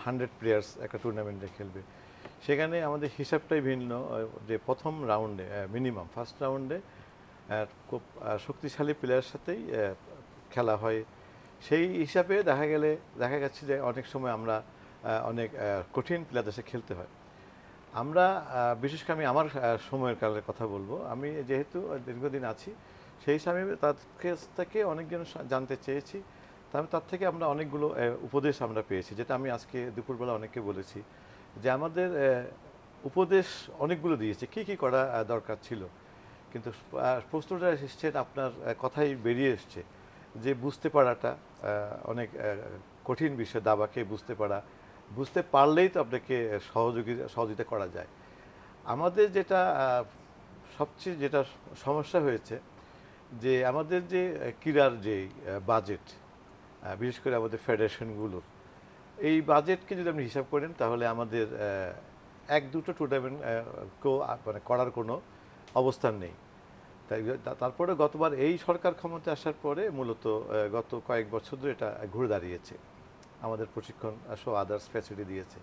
Speaker 9: 100 প্লেয়ার্স একটা টুর্নামেন্টে খেলবে সেখানে আমাদের হিসাবটাই ভিন্ন। যে প্রথম রাউন্ডে মিনিমাম ফার্স্ট রাউন্ডে খুব শক্তিশালী প্লেয়ারের সাথেই খেলা হয়। সেই হিসাবে দেখা গেছে যে অনেক সময় আমরা অনেক কঠিন প্লেয়ারদের সাথে খেলতে হয়। আমরা বিশেষ করে আমি আমার সময়ের কালের কথা বলবো। আমি যেহেতু দীর্ঘদিন আছি সেই হিসাবে তার কাছ থেকে অনেকজন জানতে চেয়েছি, তার থেকে আমরা অনেকগুলো উপদেশ আমরা পেয়েছি, যেটা আমি আজকে দুপুরবেলা অনেককে বলেছি যে আমাদের উপদেশ অনেকগুলো দিয়েছে কী কী করা দরকার ছিল, কিন্তু প্রশ্নটা এসছে আপনার কথাই বেরিয়ে এসছে যে বুঝতে পারাটা অনেক কঠিন বিষয়। দাবাকে বুঝতে পারলেই তো আপনাকে সহযোগিতা করা যায়। আমাদের যেটা সবচেয়ে সমস্যা হয়েছে যে আমাদের যে ক্রীড়ার যে বাজেট, বিশেষ করে আমাদের ফেডারেশনগুলোর এই বাজেটকে যদি আপনি হিসাব করেন তাহলে আমাদের 1-2টো টুর্নামেন্ট মানে করার কোনো অবস্থান নেই। তাই তারপরে গতবার এই সরকার ক্ষমতা আসার পরে মূলত গত কয়েক বছর ধরে এটা ঘুরে দাঁড়িয়েছে, আমাদের প্রশিক্ষণ সহ আদার্স ফ্যাসিলিটি দিয়েছে।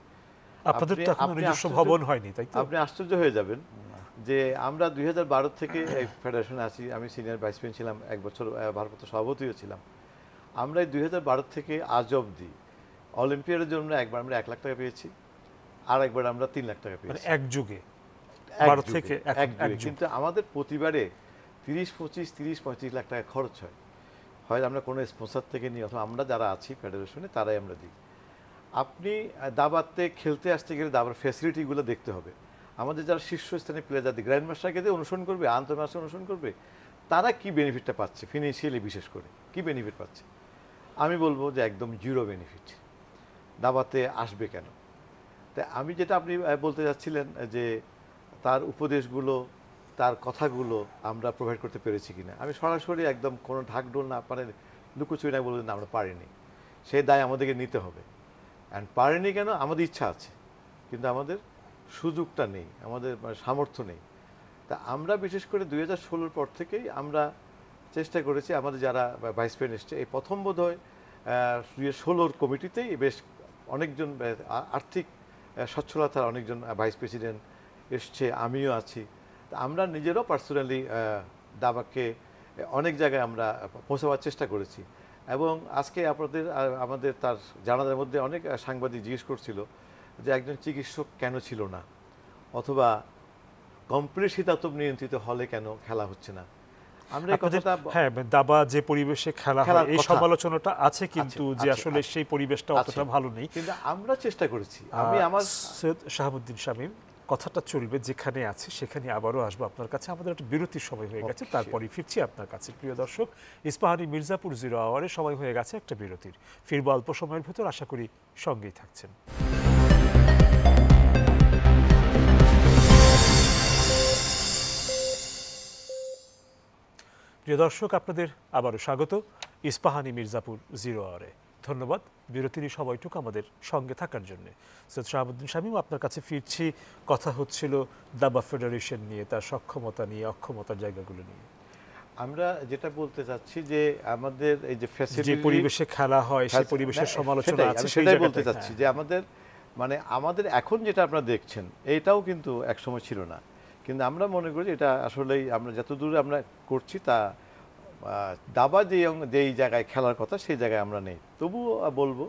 Speaker 1: আপনাদের তো এখনো নিজস্ব ভবন হয়নি, তাই তো?
Speaker 9: আপনি আশ্চর্য হয়ে যাবেন যে আমরা 2012 থেকে এই ফেডারেশনে আছি। আমি সিনিয়র ভাইস প্রেসিডেন্ট ছিলাম, 1 বছর ভারপ্রাপ্ত সভাপতিও ছিলাম। আমরা এই 2012 থেকে আজ অবধি অলিম্পিয়াডের জন্য একবার আমরা 1 লাখ টাকা পেয়েছি, আর একবার আমরা 3 লাখ টাকা পেয়েছি।
Speaker 1: এক যুগে
Speaker 9: কিন্তু আমাদের প্রতিবারে 30-35 লাখ টাকা খরচ হয়। হয় আমরা কোনো স্পন্সর থেকে নিই অথবা আমরা যারা আছি ফেডারেশনে তারাই আমরা দিই। আপনি দাবাতে খেলতে আসতে গেলে দাবার ফ্যাসিলিটিগুলো দেখতে হবে। আমাদের যারা শীর্ষস্থানীয় প্লেয়ার যাদের গ্র্যান্ড মাস্টারকে দিয়ে অনুসরণ করবে, আন্তর্মাস্টার অনুসরণ করবে, তারা কি বেনিফিটটা পাচ্ছে, ফিনান্সিয়ালি বিশেষ করে কি বেনিফিট পাচ্ছে? আমি বলবো যে একদম জিরো বেনিফিট। দাবাতে আসবে কেন? তাই আমি যেটা আপনি বলতে যাচ্ছিলেন যে তার উপদেশগুলো, তার কথাগুলো আমরা প্রোভাইড করতে পেরেছি কিনা, আমি সরাসরি একদম কোনো ঢাকঢোল না পারে লুকোচুরি না বলতে না, আমরা পারিনি। সেই দায় আমাদেরকে নিতে হবে। অ্যান্ড পারিনি কেন? আমাদের ইচ্ছা আছে কিন্তু আমাদের সুযোগটা নেই, আমাদের সামর্থ্য নেই। তা আমরা বিশেষ করে 2016 পর থেকেই আমরা চেষ্টা করেছি, আমাদের যারা ভাইস প্রেসিডেন্ট এসছে এই প্রথম বোধহয় 2016 কমিটিতেই বেশ অনেকজন আর্থিক সচ্ছলতার অনেকজন ভাইস প্রেসিডেন্ট এসছে, আমিও আছি। তা আমরা নিজেরাও পার্সোনালি দাবাকে অনেক জায়গায় আমরা পৌঁছাবার চেষ্টা করেছি। এবং আজকে আমাদের তার জানাজার মধ্যে অনেক সাংবাদিক জিজ্ঞেস করছিল যে একজন চিকিৎসক কেন ছিল না, অথবা কমপ্লিট শীতাতপ নিয়ন্ত্রিত হলে কেন খেলা হচ্ছে না। আমরা এই কথাটা
Speaker 1: দাবা যে পরিবেশে খেলা হয় এই সমালোচনাটা আছে, কিন্তু যে আসলে সেই পরিবেশটা অতটা ভালো নেই।
Speaker 9: কিন্তু আমরা চেষ্টা করেছি। আমি আমার
Speaker 1: সৈয়দ শাহাবুদ্দিন শামীম, কথাটা চলবে যেখানে আছে সেখানে আবারও আসবো আপনার কাছে। আমাদের একটা বিরতির সময় হয়ে গেছে, তারপরে ফিরছি আপনার কাছে। প্রিয় দর্শক, ইস্পাহানি মির্জাপুর 0 আওয়ারে সময় হয়ে গেছে একটা বিরতির। ফিরবো অল্প সময়ের ভেতর, আশা করি সঙ্গেই থাকছেন। প্রিয় দর্শক, আপনাদের আবারও স্বাগত ইস্পাহানি মির্জাপুর 0 আওয়ারে। ধন্যবাদ বিরতির সময়টুকু আমাদের সঙ্গে থাকার জন্য। সৈয়দ শাহাবুদ্দিন শামীম, আপনার কাছে ফিরছি। কথা হচ্ছিল দাবা ফেডারেশন নিয়ে, তার সক্ষমতা নিয়ে, অক্ষমতার জায়গাগুলো নিয়ে।
Speaker 9: আমরা যেটা বলতে চাচ্ছি যে আমাদের এই যে ফ্যাসিলিটি,
Speaker 1: যে পরিবেশে খেলা হয় সেই পরিবেশের সমালোচনা আছে,
Speaker 9: সেটাই বলতে চাচ্ছি যে আমাদের এখন যেটা আপনারা দেখছেন এটাও কিন্তু একসময় ছিল না। কিন্তু আমরা মনে করি এটা আসলেই আমরা যতদূর আমরা করছি তা দাবা যেই জায়গায় খেলার কথা সেই জায়গায় আমরা নেই। তবুও বলবো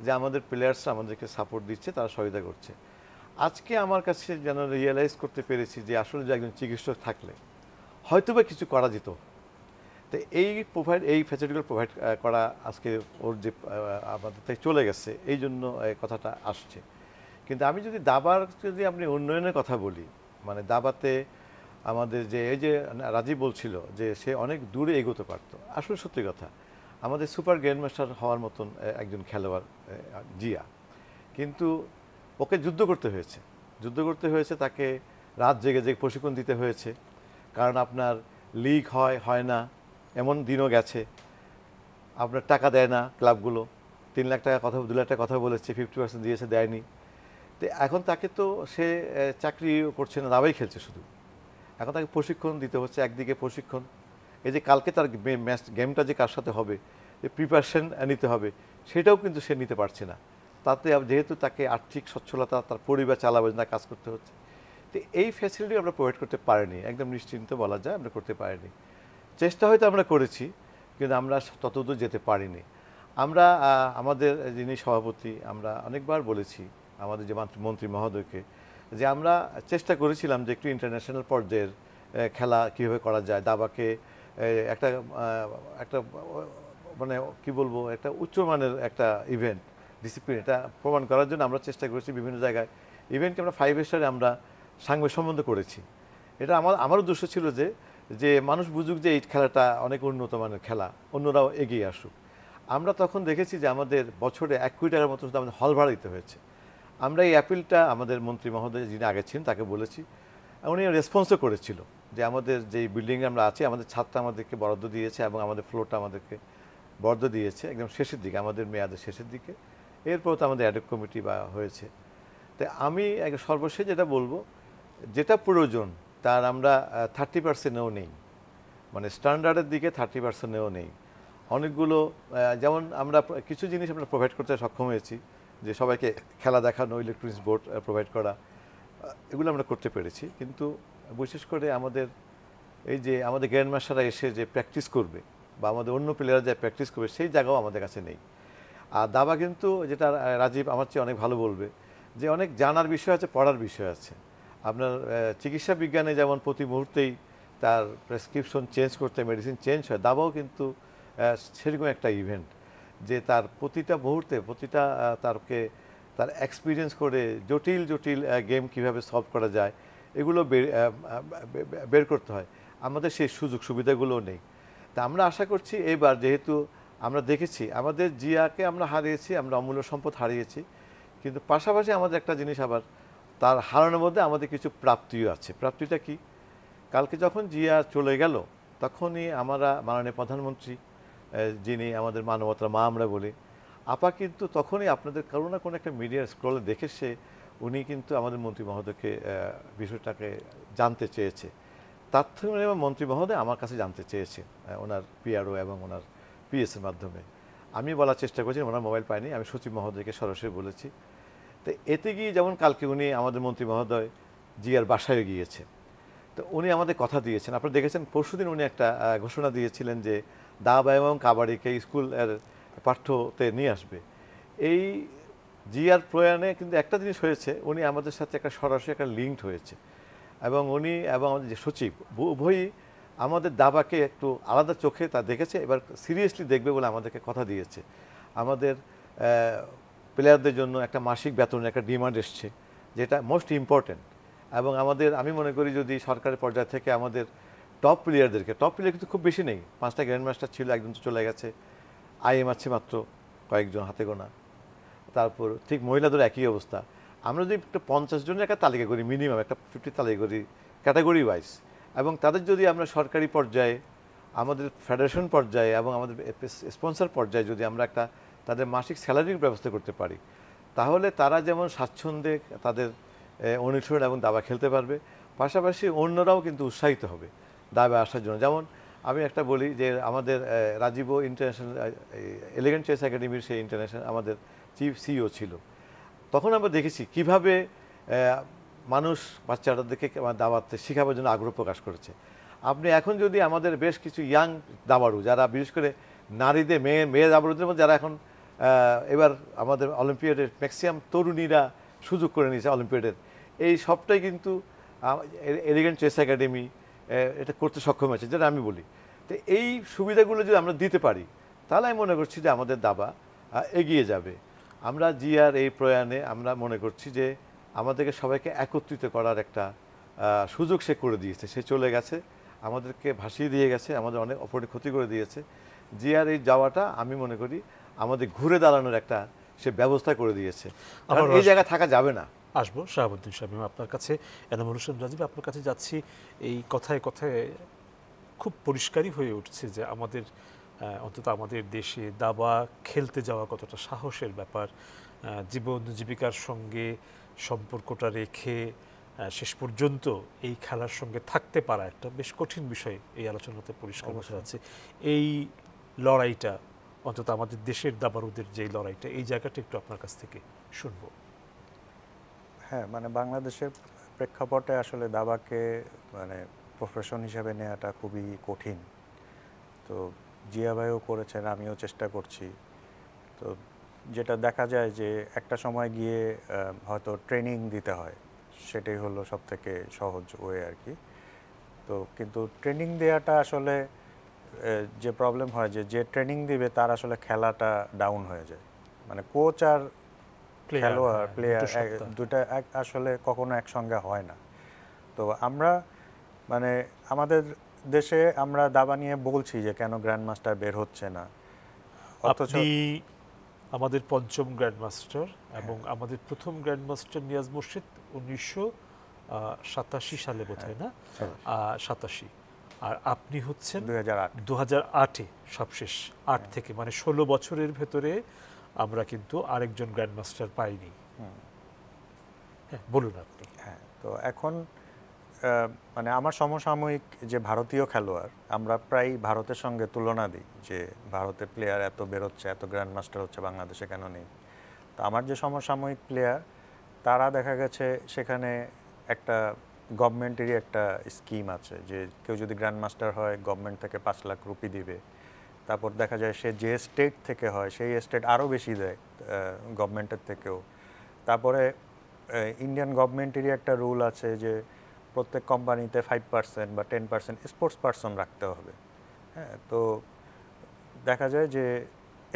Speaker 9: যে আমাদের প্লেয়ার্সরা আমাদেরকে সাপোর্ট দিচ্ছে, তারা সহায়তা করছে। আজকে আমার কাছে যেন রিয়েলাইজ করতে পেরেছি যে আসলে যে একজন চিকিৎসক থাকলে হয়তোবা কিছু করা যেত। তো এই ফ্যাসিলিটিগুলো প্রোভাইড করা আজকে ওর যে আমাদের থেকে চলে গেছে, এই জন্য কথাটা আসছে। কিন্তু আমি যদি আপনি উন্নয়নের কথা বলি, মানে দাবাতে আমাদের যে এই যে রাজীব বলছিল যে সে অনেক দূরে এগোতে পারতো, আসলে সত্যি কথা। আমাদের সুপার গ্র্যান্ড মাস্টার হওয়ার মতন একজন খেলোয়াড় জিয়া, কিন্তু ওকে যুদ্ধ করতে হয়েছে, তাকে রাত জেগে প্রশিক্ষণ দিতে হয়েছে। কারণ আপনার লিগ হয় না, এমন দিনও গেছে আপনার টাকা দেয় না ক্লাবগুলো। 3 লাখ টাকা 2 লাখ টাকা কথা বলেছে, 50% দিয়েছে, দেয়নি। তো এখন তাকে তো সে চাকরিও করছে না, দাবাই খেলছে শুধু। এখন তাকে প্রশিক্ষণ দিতে হচ্ছে, একদিকে প্রশিক্ষণ, এই যে কালকে তার গেমটা যে কার সাথে হবে, প্রিপারেশন নিতে হবে, সেটাও কিন্তু সে নিতে পারছে না। তাতে যেহেতু তাকে আর্থিক সচ্ছলতা, তার পরিবার চালাবে না, কাজ করতে হচ্ছে। তো এই ফ্যাসিলিটি আমরা প্রোভাইড করতে পারিনি, একদম নিশ্চিন্ত বলা যায় আমরা করতে পারিনি। চেষ্টা হয়তো আমরা করেছি, কিন্তু আমরা ততদূর যেতে পারিনি। আমরা আমাদের যিনি সভাপতি, আমরা অনেকবার বলেছি আমাদের যে মন্ত্রী মহোদয়কে যে আমরা চেষ্টা করেছিলাম যে একটু ইন্টারন্যাশনাল পর্যায়ের খেলা কীভাবে করা যায়, দাবাকে একটা মানে কি বলবো, একটা উচ্চমানের একটা ইভেন্ট ডিসিপ্লিন, এটা প্রমাণ করার জন্য আমরা চেষ্টা করেছি বিভিন্ন জায়গায়। ইভেন্টকে আমরা 5 স্টারে আমরা সাংবাদিক সম্বন্ধ করেছি। এটা আমার উদ্দেশ্য ছিল যে যে মানুষ বুঝুক যে এই খেলাটা অনেক উন্নত মানের খেলা, অন্যরাও এগিয়ে আসুক। আমরা তখন দেখেছি যে আমাদের বছরে 1 কোটি টাকার মতো শুধু আমাদের হল ভাড়া দিতে হয়েছে। আমরা এই অ্যাপিলটা আমাদের মন্ত্রী মহোদয় যিনি আগে ছিলেন তাকে বলেছি, উনি রেসপন্সও করেছিল যে আমাদের যে বিল্ডিং আমরা আছি আমাদের ছাদটা আমাদেরকে বরাদ্দ দিয়েছে এবং আমাদের ফ্লোরটা আমাদেরকে বরাদ্দ দিয়েছে একদম শেষের দিকে, আমাদের মেয়াদের শেষের দিকে। এরপর তো আমাদের অ্যাডক কমিটি বা হয়েছে। তাই আমি সর্বশেষ যেটা বলবো, যেটা প্রয়োজন তার আমরা 30%ও নেই, মানে স্ট্যান্ডার্ডের দিকে 30%ও নেই। অনেকগুলো যেমন আমরা কিছু জিনিস আমরা প্রোভাইড করতে সক্ষম হয়েছি, যে সবাইকে খেলা দেখানো, ইলেকট্রনিক্স বোর্ড প্রোভাইড করা, এগুলো আমরা করতে পেরেছি। কিন্তু বিশেষ করে আমাদের এই যে আমাদের গ্র্যান্ড মাস্টাররা এসে যে প্র্যাকটিস করবে বা আমাদের অন্য প্লেয়াররা যে প্র্যাকটিস করবে সেই জায়গাও আমাদের কাছে নেই। আর দাবা কিন্তু যেটা রাজীব আমার চেয়ে অনেক ভালো বলবে, যে অনেক জানার বিষয় আছে, পড়ার বিষয় আছে। আপনার চিকিৎসা বিজ্ঞানে যেমন প্রতি মুহূর্তেই তার প্রেসক্রিপশন চেঞ্জ করতে মেডিসিন চেঞ্জ হয়, দাবাও কিন্তু সেরকম একটা ইভেন্ট যে তার প্রতিটা মুহূর্তে প্রতিটা তার এক্সপিরিয়েন্স করে জটিল জটিল গেম কিভাবে সলভ করা যায় এগুলো বের করতে হয়। আমাদের সেই সুযোগ সুবিধাগুলো নেই। তা আমরা আশা করছি এবার, যেহেতু আমরা দেখেছি আমাদের জিয়াকে আমরা হারিয়েছি, আমরা অমূল্য সম্পদ হারিয়েছি, কিন্তু পাশাপাশি আমাদের একটা জিনিস আবার তার হারানোর মধ্যে আমাদের কিছু প্রাপ্তিও আছে। প্রাপ্তিটা কি? কালকে যখন জিয়া চলে গেল তখনই আমরা মাননীয় প্রধানমন্ত্রী, যিনি আমাদের মানবতার মা আমরা বলি, আপা কিন্তু তখনই আপনাদের কারো না কোনো একটা মিডিয়ার স্ক্রলে দেখে উনি কিন্তু আমাদের মন্ত্রী মহোদয়কে বিষয়টাকে জানতে চেয়েছে। তার থেকে মন্ত্রী মহোদয় আমার কাছে জানতে চেয়েছে ওনার পিআরও এবং ওনার পিএসের মাধ্যমে। আমি বলার চেষ্টা করেছি, ওনার মোবাইল পাইনি, আমি সচিব মহোদয়কে সরাসরি বলেছি। তো এতে গিয়ে যেমন কালকে উনি আমাদের মন্ত্রী মহোদয় জিয়ার বাসায় গিয়েছে, তো উনি আমাদের কথা দিয়েছেন। আপনারা দেখেছেন পরশুদিন উনি একটা ঘোষণা দিয়েছিলেন যে দাবা এবং কাবাডিকে স্কুলের পাঠ্যতে নিয়ে আসবে। এই জিয়ার প্রয়াণে কিন্তু একটা জিনিস হয়েছে, উনি আমাদের সাথে একটা সরাসরি একটা লিঙ্কড হয়েছে, এবং উনি এবং আমাদের যে সচিব উভয়ই আমাদের দাবাকে একটু আলাদা চোখে তা দেখেছে, এবার সিরিয়াসলি দেখবে বলে আমাদেরকে কথা দিয়েছে। আমাদের প্লেয়ারদের জন্য একটা মাসিক বেতনের একটা ডিমান্ড এসছে, যেটা মোস্ট ইম্পর্টেন্ট। এবং আমাদের আমি মনে করি যদি সরকারের পর্যায় থেকে আমাদের টপ প্লেয়ার কিন্তু খুব বেশি নেই, 5টা গ্র্যান্ড মাস্টার ছিল, একজন তো চলে গেছে, আইএম আছে মাত্র কয়েকজন হাতে গোনা, তারপর ঠিক মহিলাদের একই অবস্থা। আমরা যদি একটা 50 জনের একটা তালিকা করি, মিনিমাম একটা 50 তালিকা করি ক্যাটাগরি ওয়াইজ, এবং তাদের যদি আমরা সরকারি পর্যায়ে, আমাদের ফেডারেশন পর্যায়ে এবং আমাদের স্পন্সর পর্যায়ে যদি আমরা একটা তাদের মাসিক স্যালারির ব্যবস্থা করতে পারি, তাহলে তারা যেমন স্বাচ্ছন্দ্যে তাদের অনুশীলন এবং দাবা খেলতে পারবে, পাশাপাশি অন্যরাও কিন্তু উৎসাহিত হবে দাবা আসার জন্য। যেমন আমি একটা বলি যে আমাদের রাজীব ইন্টারন্যাশনাল এলিগেন্ট চেস একাডেমির সেই ইন্টারন্যাশনাল আমাদের চিফ সিইও ছিল, তখন আমরা দেখেছি কিভাবে মানুষ বাচ্চাদেরকে দাবাতে শেখাবার জন্য আগ্রহ প্রকাশ করেছে। আপনি এখন যদি আমাদের বেশ কিছু ইয়াং দাবাড়ু, যারা বিশেষ করে নারীদের মেয়ে দাবাড়ুদের মধ্যে যারা এখন এবার আমাদের অলিম্পিয়াডের ম্যাক্সিমাম তরুণীরা সুযোগ করে নিয়েছে অলিম্পিয়াডের, এই সবটাই কিন্তু এলিগেন্ট চেস একাডেমি এটা করতে সক্ষম হয়েছে, যেটা আমি বলি। তো এই সুবিধাগুলো যদি আমরা দিতে পারি, তাহলে আমি মনে করছি যে আমাদের দাবা এগিয়ে যাবে। আমরা জিয়ার এই প্রয়াণে আমরা মনে করছি যে আমাদেরকে সবাইকে একত্রিত করার একটা সুযোগ সে করে দিয়েছে। সে চলে গেছে, আমাদেরকে ভাসিয়ে দিয়ে গেছে, আমাদের অনেক অপরের ক্ষতি করে দিয়েছে। জিয়ার এই যাওয়াটা আমি মনে করি আমাদের ঘুরে দাঁড়ানোর একটা সে ব্যবস্থা করে দিয়েছে, কারণ এই জায়গায় থাকা যাবে না।
Speaker 1: আসবো শাহাবুদ্দিন শামীম আপনার কাছে, এনামুল হোসেন রাজীব আপনার কাছে যাচ্ছি। এই কথায় কথায় খুব পরিষ্কারই হয়ে উঠছে যে আমাদের অন্তত আমাদের দেশে দাবা খেলতে যাওয়া কতটা সাহসের ব্যাপার, জীবন জীবিকার সঙ্গে সম্পর্কটা রেখে শেষ পর্যন্ত এই খেলার সঙ্গে থাকতে পারা একটা বেশ কঠিন বিষয় এই আলোচনাতে পরিষ্কার বোঝা যাচ্ছে। এই লড়াইটা অন্তত আমাদের দেশের দাবাড়ুদের যে লড়াইটা, এই জায়গাটা একটু আপনার কাছ থেকে শুনবো।
Speaker 8: হ্যাঁ, মানে বাংলাদেশের প্রেক্ষাপটে আসলে দাবাকে মানে প্রফেশন হিসেবে নেওয়াটা খুবই কঠিন। তো জিয়া ভাইও করেছেন, আমিও চেষ্টা করছি। তো যেটা দেখা যায় যে একটা সময় গিয়ে হয়তো ট্রেনিং দিতে হয়, সেটাই হলো সবথেকে সহজ ওয়ে আর কি। তো কিন্তু ট্রেনিং দেওয়াটা আসলে যে প্রবলেম হয় যে ট্রেনিং দিবে তার আসলে খেলাটা ডাউন হয়ে যায়। মানে কোচ আর খেলোয়াড় প্লেয়ার দুটা আসলে কখনো একসঙ্গে হয় না। তো আমরা মানে আমাদের দেশে আমরা দাবা নিয়ে বলছি যে কেন গ্র্যান্ড মাস্টার বের হচ্ছে না, অথচ
Speaker 1: আপনি আমাদের পঞ্চম গ্র্যান্ড মাস্টার এবং আমাদের প্রথম গ্র্যান্ড মাস্টার নিয়াজ মুর্শিদ 1987 সালে বোধহয় না, 87, আর আপনি হচ্ছেন 2008-এ সবশেষ, 8 থেকে মানে 16 বছরের ভেতরে আমরা কিন্তু আরেকজন গ্র্যান্ড মাস্টার পাইনি। হ্যাঁ, বলুন আপনি।
Speaker 8: হ্যাঁ, তো এখন মানে আমার সমসাময়িক যে ভারতীয় খেলোয়াড়, আমরা প্রায় ভারতের সঙ্গে তুলনা দিই যে ভারতের প্লেয়ার এত বেরোচ্ছে, এত গ্র্যান্ড মাস্টার হচ্ছে, বাংলাদেশে কেন নেই। তো আমার যে সমসাময়িক প্লেয়ার, তারা দেখা গেছে সেখানে একটা গভর্নমেন্টেরই একটা স্কিম আছে যে কেউ যদি গ্র্যান্ড মাস্টার হয় গভর্নমেন্ট থেকে 5 লাখ রুপি দিবে। তারপর দেখা যায় সে যে স্টেট থেকে হয় সেই স্টেট আরও বেশি দেয় গভর্নমেন্টের থেকেও। তারপরে ইন্ডিয়ান গভর্নমেন্টেরই একটা রুল আছে যে প্রত্যেক কোম্পানিতে 5% বা 10% স্পোর্টস পারসন রাখতে হবে। হ্যাঁ, তো দেখা যায় যে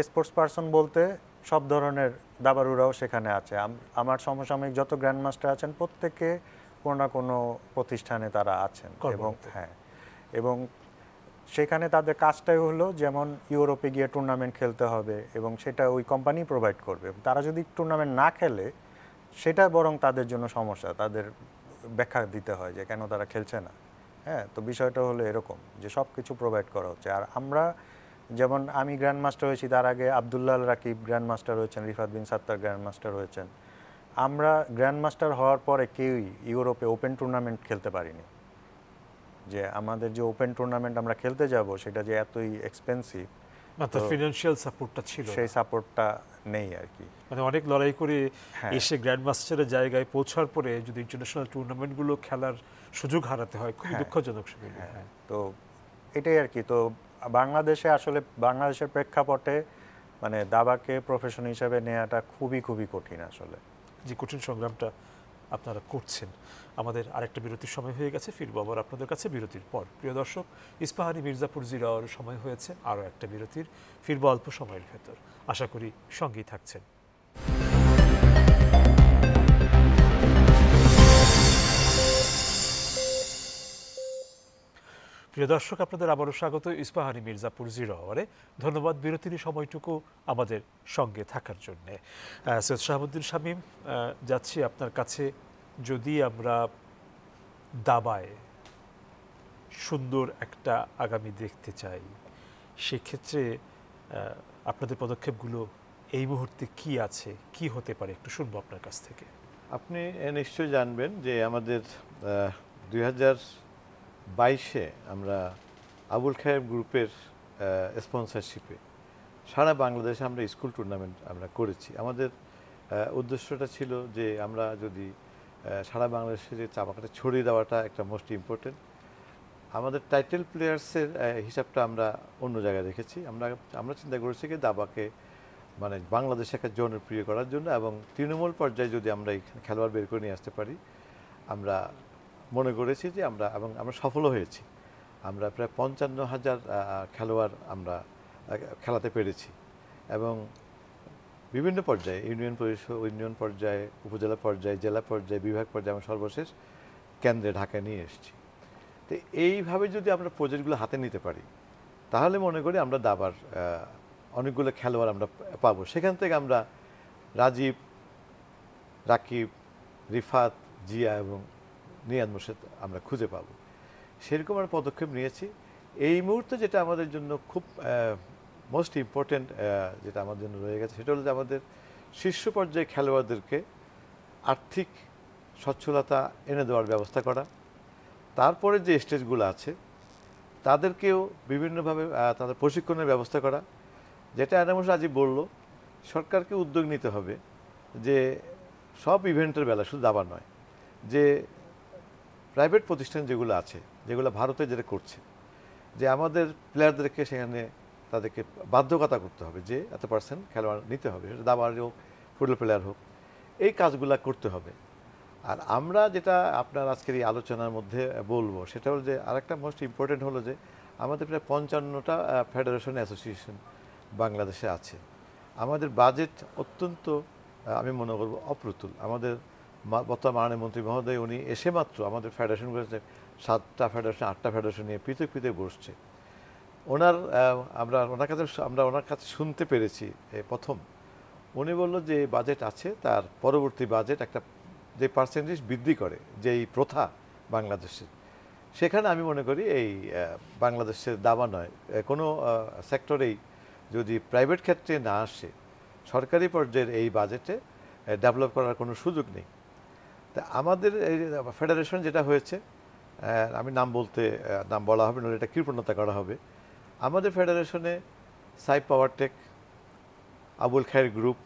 Speaker 8: স্পোর্টস পারসন বলতে সব ধরনের দাবারুরাও সেখানে আছে। আমার সমসাময়িক যত গ্র্যান্ড মাস্টার আছেন প্রত্যেকে কোনো না কোনো প্রতিষ্ঠানে তারা আছেন, এবং হ্যাঁ, এবং সেখানে তাদের কাজটাই হলো যেমন ইউরোপে গিয়ে টুর্নামেন্ট খেলতে হবে এবং সেটা ওই কোম্পানি প্রোভাইড করবে। তারা যদি টুর্নামেন্ট না খেলে সেটা বরং তাদের জন্য সমস্যা, তাদের ব্যাখ্যা দিতে হয় যে কেন তারা খেলছে না। হ্যাঁ, তো বিষয়টা হলো এরকম যে সব কিছু প্রোভাইড করা হচ্ছে। আর আমরা যেমন আমি গ্র্যান্ড মাস্টার হয়েছি, তার আগে আবদুল্লাহ আল রাকিব গ্র্যান্ড মাস্টার হয়েছেন, রিফাত বিন সাত্তার গ্র্যান্ড মাস্টার হয়েছেন। আমরা গ্র্যান্ড মাস্টার হওয়ার পরে কেউই ইউরোপে ওপেন টুর্নামেন্ট খেলতে পারিনি। যে আমাদের যে ওপেন টুর্নামেন্ট আমরা খেলতে যাব সেটা যে এতই এক্সপেন্সিভ,
Speaker 1: মাত্র ফিনান্সিয়াল সাপোর্টটা ছিল,
Speaker 8: সেই সাপোর্টটা নেই আর কি।
Speaker 1: মানে অনেক লড়াই করে এসে গ্র্যান্ড মাস্টারের জায়গায় পৌঁছার পরে যদি ইন্টারন্যাশনাল টুর্নামেন্টগুলো খেলার সুযোগ হারাতে হয়, খুবই দুঃখজনক সেগুলো।
Speaker 8: হ্যাঁ, তো এটাই আর কি। তো বাংলাদেশে আসলে বাংলাদেশের প্রেক্ষাপটে মানে দাবাকে প্রফেশন হিসেবে নেওয়াটা খুবই খুবই কঠিন আসলে।
Speaker 1: যে কঠিন সংগ্রামটা আপনারা করছেন। আমাদের আরেকটা বিরতির সময় হয়ে গেছে, ফিরবো আবার আপনাদের কাছে বিরতির পর। প্রিয় দর্শক, ইস্পাহানি মির্জাপুর 0 আওয়ারের সময় হয়েছে, আরও একটা বিরতির, ফিরবো অল্প সময়ের ভেতর। আশা করি সঙ্গেই থাকছেন। প্রিয় দর্শক, আপনাদের আবারও স্বাগত ইস্পাহানি মির্জাপুর 0 আওয়ারে। ধন্যবাদ বিরতির সময়টুকু আমাদের সঙ্গে থাকার জন্যে। সৈয়দ শাহাবুদ্দিন শামীম, যাচ্ছি আপনার কাছে। যদি আমরা দাবায় সুন্দর একটা আগামী দেখতে চাই, সেক্ষেত্রে আপনাদের পদক্ষেপগুলো এই মুহূর্তে কি আছে, কি হতে পারে, একটু শুনবো আপনার কাছ থেকে।
Speaker 9: আপনি নিশ্চয়ই জানবেন যে আমাদের 2022-এ আমরা আবুল খায়ের গ্রুপের স্পন্সরশিপে সারা বাংলাদেশে আমরা স্কুল টুর্নামেন্ট আমরা করেছি। আমাদের উদ্দেশ্যটা ছিল যে আমরা যদি সারা বাংলাদেশে যে চাপাকাটা ছড়িয়ে দেওয়াটা একটা মোস্ট ইম্পর্টেন্ট। আমাদের টাইটেল প্লেয়ার্সের হিসাবটা আমরা অন্য জায়গায় রেখেছি। আমরা চিন্তা করেছি কি দাবাকে মানে বাংলাদেশে একটা জনপ্রিয় করার জন্য, এবং তৃণমূল পর্যায়ে যদি আমরা এই খেলোয়াড় বের করে নিয়ে আসতে পারি, আমরা মনে করেছি যে আমরা সফলও হয়েছি। আমরা প্রায় 55,000 খেলোয়াড় আমরা খেলাতে পেরেছি, এবং বিভিন্ন পর্যায়ে ইউনিয়ন পরিষদ, ইউনিয়ন পর্যায়ে, উপজেলা পর্যায়ে, জেলা পর্যায়ে, বিভাগ পর্যায়ে আমরা সর্বশেষ কেন্দ্রে ঢাকায় নিয়ে এসেছি। তো এইভাবে যদি আমরা প্রজেক্টগুলো হাতে নিতে পারি, তাহলে মনে করি আমরা দাবার অনেকগুলো খেলোয়াড় আমরা পাবো। সেখান থেকে আমরা রাজীব, রাকিব, রিফাত, জিয়া এবং নিয়াজ মুর্শিদ আমরা খুঁজে পাবো। সেরকম আমরা পদক্ষেপ নিয়েছি। এই মুহূর্তে যেটা আমাদের জন্য খুব মোস্ট ইম্পর্টেন্ট যেটা আমাদের জন্য রয়ে গেছে, সেটা হলো যে আমাদের শীর্ষ পর্যায়ে খেলোয়াড়দেরকে আর্থিক সচ্ছলতা এনে দেওয়ার ব্যবস্থা করা। তারপরে যে স্টেজগুলো আছে তাদেরকেও বিভিন্নভাবে তাদের প্রশিক্ষণের ব্যবস্থা করা। যেটা এনামুস রাজীব বলল, সরকারকে উদ্যোগ নিতে হবে যে সব ইভেন্টের বেলা, শুধু দাবা নয়, যে প্রাইভেট প্রতিষ্ঠান যেগুলো আছে, যেগুলো ভারতে যেটা করছে, যে আমাদের প্লেয়ারদেরকে সেখানে তাদেরকে বাধ্যকতা করতে হবে যে এত % খেলোয়াড় নিতে হবে, সেটা দাবার হোক, ফুটবল প্লেয়ার হোক, এই কাজগুলো করতে হবে। আর আমরা যেটা আপনার আজকের এই আলোচনার মধ্যে বলবো, সেটা হলো যে আরেকটা মোস্ট ইম্পর্টেন্ট হলো যে আমাদের প্রায় 55টা ফেডারেশন অ্যাসোসিয়েশন বাংলাদেশে আছে। আমাদের বাজেট অত্যন্ত আমি মনে করব অপ্রতুল। আমাদের বর্তমান মাননীয় মন্ত্রী মহোদয় উনি এসে মাত্র আমাদের ফেডারেশনগুলোতে 7টা ফেডারেশন 8টা ফেডারেশন নিয়ে পৃথক পৃথক বসছে। আমরা ওনার কাছে শুনতে পেরেছি প্রথম উনি বলল যে বাজেট আছে, তার পরবর্তী বাজেট একটা যে পার্সেন্টেজ বৃদ্ধি করে যেই প্রথা বাংলাদেশের, সেখানে আমি মনে করি এই বাংলাদেশের দাবা নয়, কোনো সেক্টরেই যদি প্রাইভেট ক্ষেত্রে না আসে, সরকারি পর্যায়ের এই বাজেটে ডেভেলপ করার কোনো সুযোগ নেই। তা আমাদের এই ফেডারেশন যেটা হয়েছে, আমি নাম বলা হবে না, এটা কৃপণতা করা হবে। আমাদের ফেডারেশনে সাই পাওয়ারটেক, আবুল খায়ের গ্রুপ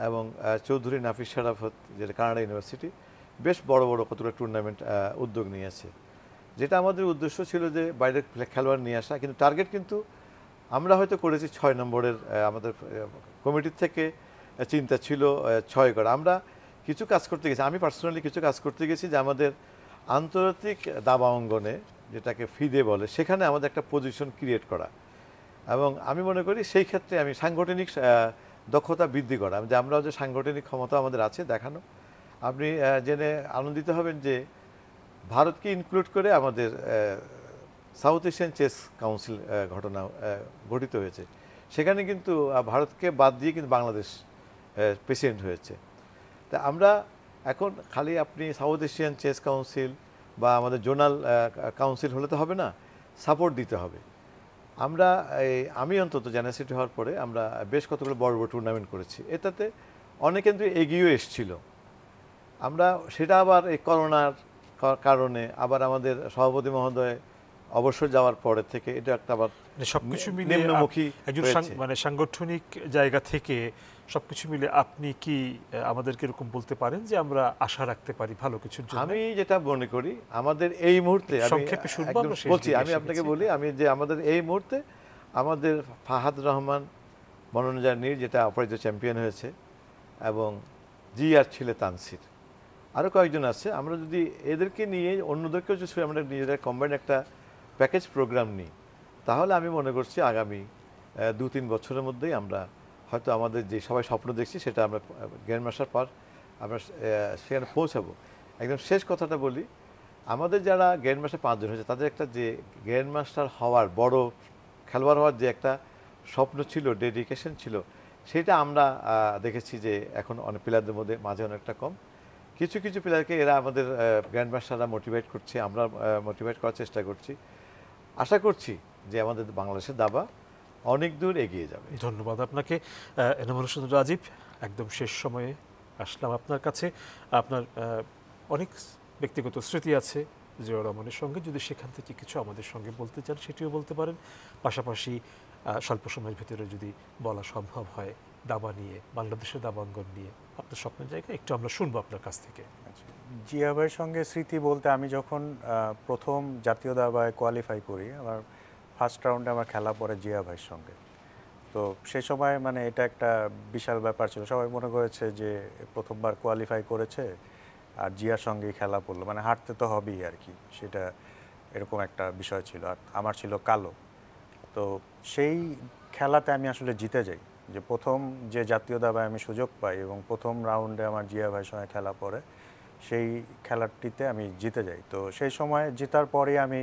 Speaker 9: এবং চৌধুরী নাফিস শারাফত, যেটা কানাডা ইউনিভার্সিটি, বেশ বড় বড় কতগুলো টুর্নামেন্ট উদ্যোগ নিয়েছে। যেটা আমাদের উদ্দেশ্য ছিল যে বাইরের খেলোয়াড় নিয়ে আসা, কিন্তু টার্গেট কিন্তু আমরা হয়তো করেছি 6 নম্বরের। আমাদের কমিটির থেকে চিন্তা ছিল 6 করা। আমরা কিছু কাজ করতে গেছি, আমি পার্সোনালি কিছু কাজ করতে গেছি যে আমাদের আন্তর্জাতিক দাবা অঙ্গনে, যেটাকে ফিদে বলে, সেখানে আমাদের একটা পজিশন ক্রিয়েট করা, এবং আমি মনে করি সেই ক্ষেত্রে আমি সাংগঠনিক দক্ষতা বৃদ্ধি করা, যে আমরাও যে সাংগঠনিক ক্ষমতা আমাদের আছে দেখানো। আপনি জেনে আনন্দিত হবেন যে ভারতকে ইনক্লুড করে আমাদের সাউথ এশিয়ান চেস কাউন্সিল গঠিত হয়েছে। সেখানে কিন্তু ভারতকে বাদ দিয়ে কিন্তু বাংলাদেশ প্রেসিডেন্ট হয়েছে। তা আমরা এখন খালি আপনি সাউথ এশিয়ান চেস কাউন্সিল বা আমাদের জোনাল কাউন্সিল হলে তো হবে না, সাপোর্ট দিতে হবে। আমি অন্তত জেনারেসিটি হওয়ার পরে আমরা বেশ কতগুলো বড় বড় টুর্নামেন্ট করেছি, এটাতে অনেক কিন্তু এগিয়েও এসেছিল। আমরা সেটা আবার এই করোনার কারণে আবার আমাদের সভাপতি মহোদয় অবসর যাওয়ার পরে থেকে এটা একটা আবার
Speaker 1: সবকিছু মিলে
Speaker 9: নিম্নমুখী
Speaker 1: একজন সাংগঠনিক জায়গা থেকে সবকিছু মিলে আপনি কি আমাদেরকে এরকম বলতে পারেন যে আমরা আশা রাখতে পারি ভালো কিছুর জন্য?
Speaker 9: আমি যেটা মনে করি আমাদের এই মুহূর্তে আমি আপনাকে বলি, আমাদের এই মুহূর্তে আমাদের ফাহাদ রহমান, মনোনজা নীর, যেটা অপরাজিত চ্যাম্পিয়ন হয়েছে, এবং জিআর ছিলে তানসির, আরও কয়েকজন আছে। আমরা যদি এদেরকে নিয়ে অন্যদেরকেও যদি আমরা নিজেদের কম্বাইন্ড একটা প্যাকেজ প্রোগ্রাম নিই, তাহলে আমি মনে করছি আগামী 2-3 বছরের মধ্যেই আমরা হয়তো আমাদের যে সবাই স্বপ্ন দেখছি সেটা আমরা গ্র্যান্ড মাস্টার আমরা সেখানে পৌঁছাবো। একদম শেষ কথাটা বলি, আমাদের যারা গ্র্যান্ড মাস্টার 5 জন হয়েছে, তাদের একটা যে গ্র্যান্ড মাস্টার হওয়ার, বড় খেলোয়াড় হওয়ার যে একটা স্বপ্ন ছিল, ডেডিকেশন ছিল, সেটা আমরা দেখেছি যে এখন অনেক প্লেয়ারদের মধ্যে মাঝে অনেকটা কম। কিছু কিছু প্লেয়ারকে এরা আমাদের গ্র্যান্ড মাস্টাররা মোটিভেট করছে, আমরা মোটিভেট করার চেষ্টা করছি। আশা করছি যে আমাদের বাংলাদেশের দাবা অনেক দূর এগিয়ে যাবে।
Speaker 1: ধন্যবাদ আপনাকে এনামুল হোসেন রাজীব। একদম শেষ সময়ে আসলাম আপনার কাছে। আপনার অনেক ব্যক্তিগত স্মৃতি আছে জিয়াউর রহমানের সঙ্গে, যদি সেখান থেকে কিছু আমাদের সঙ্গে বলতে চান সেটিও বলতে পারেন। পাশাপাশি স্বল্প সময়ের ভিতরে যদি বলা সম্ভব হয় দাবা নিয়ে, বাংলাদেশের দাবাঙ্গন নিয়ে আপনার স্বপ্নের জায়গা, একটু আমরা শুনবো আপনার কাছ থেকে।
Speaker 8: জিয়া ভাইয়ের সঙ্গে স্মৃতি বলতে, আমি যখন প্রথম জাতীয় দাবায় কোয়ালিফাই করি, আমার ফার্স্ট রাউন্ডে আমার খেলা পড়ে জিয়া ভাইয়ের সঙ্গে। তো সে সময় মানে এটা একটা বিশাল ব্যাপার ছিল, সবাই মনে করেছে যে প্রথমবার কোয়ালিফাই করেছে আর জিয়ার সঙ্গেই খেলা পড়লো, মানে হারতে তো হবেই আর কি, সেটা এরকম একটা বিষয় ছিল। আর আমার ছিল কালো। তো সেই খেলাতে আমি আসলে জিতে যাই, যে প্রথম যে জাতীয় দাবায় আমি সুযোগ পাই এবং প্রথম রাউন্ডে আমার জিয়া ভাইয়ের সঙ্গে খেলা পড়ে, সেই খেলাটিতে আমি জিতে যাই। তো সেই সময় জেতার পরে আমি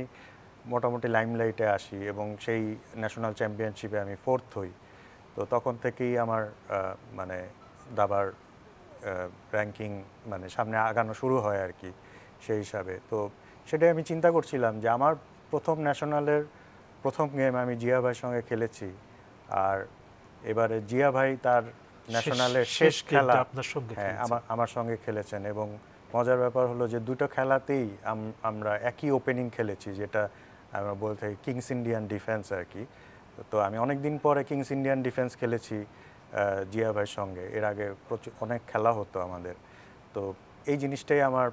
Speaker 8: মোটামুটি লাইমলাইটে আসি এবং সেই ন্যাশনাল চ্যাম্পিয়নশিপে আমি 4th হই। তো তখন থেকেই আমার মানে দাবার র্যাঙ্কিং মানে সামনে আগানো শুরু হয় আর কি সেই হিসাবে। তো সেটাই আমি চিন্তা করছিলাম যে আমার প্রথম ন্যাশনালের প্রথম গেম আমি জিয়া ভাইয়ের সঙ্গে খেলেছি, আর এবারে জিয়া ভাই তার ন্যাশনালের শেষ খেলা আমার সঙ্গে খেলেছেন। এবং মজার ব্যাপার হলো যে দুটো খেলাতেই আমরা একই ওপেনিং খেলেছি, যেটা আমরা বলতে থাকি কিংস ইন্ডিয়ান ডিফেন্স আর কি। তো আমি অনেক দিন পরে কিংস ইন্ডিয়ান ডিফেন্স খেলেছি জিয়া ভাইয়ের সঙ্গে, এর আগে অনেক খেলা হতো আমাদের। তো এই জিনিসটাই আমার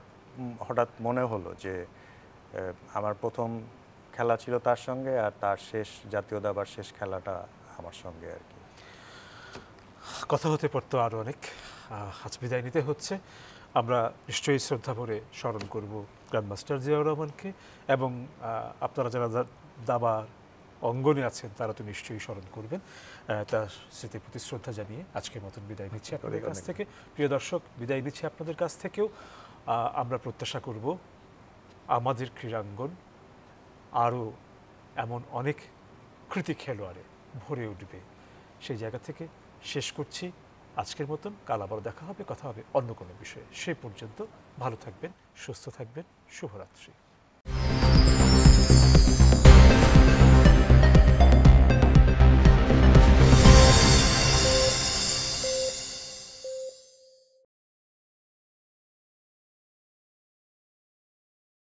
Speaker 8: হঠাৎ মনে হলো যে আমার প্রথম খেলা ছিল তার সঙ্গে, আর তার শেষ জাতীয় দাবার শেষ খেলাটা আমার সঙ্গে আর কি।
Speaker 1: কথা হতে পারতো আরও অনেক, আজ বিদায় নিতে হচ্ছে। আমরা নিশ্চয়ই শ্রদ্ধা ভরে স্মরণ করব গ্র্যান্ডমাস্টার জিয়াউর রহমানকে, এবং আপনারা যারা দাবার অঙ্গনে আছেন তারা তো নিশ্চয়ই স্মরণ করবেন। তার স্মৃতির প্রতি শ্রদ্ধা জানিয়ে আজকের মতন বিদায় নিচ্ছি আপনাদের কাছ থেকে। প্রিয় দর্শক, বিদায় নিচ্ছি আপনাদের কাছ থেকেও। আমরা প্রত্যাশা করব আমাদের ক্রীড়াঙ্গন আরও এমন অনেক কৃতি খেলোয়াড়ে ভরে উঠবে। সেই জায়গা থেকে শেষ করছি আজকের মতন। কাল আবার দেখা হবে, কথা হবে অন্য কোনো বিষয়ে। সেই পর্যন্ত ভালো থাকবেন, সুস্থ থাকবেন। শুভরাত্রি।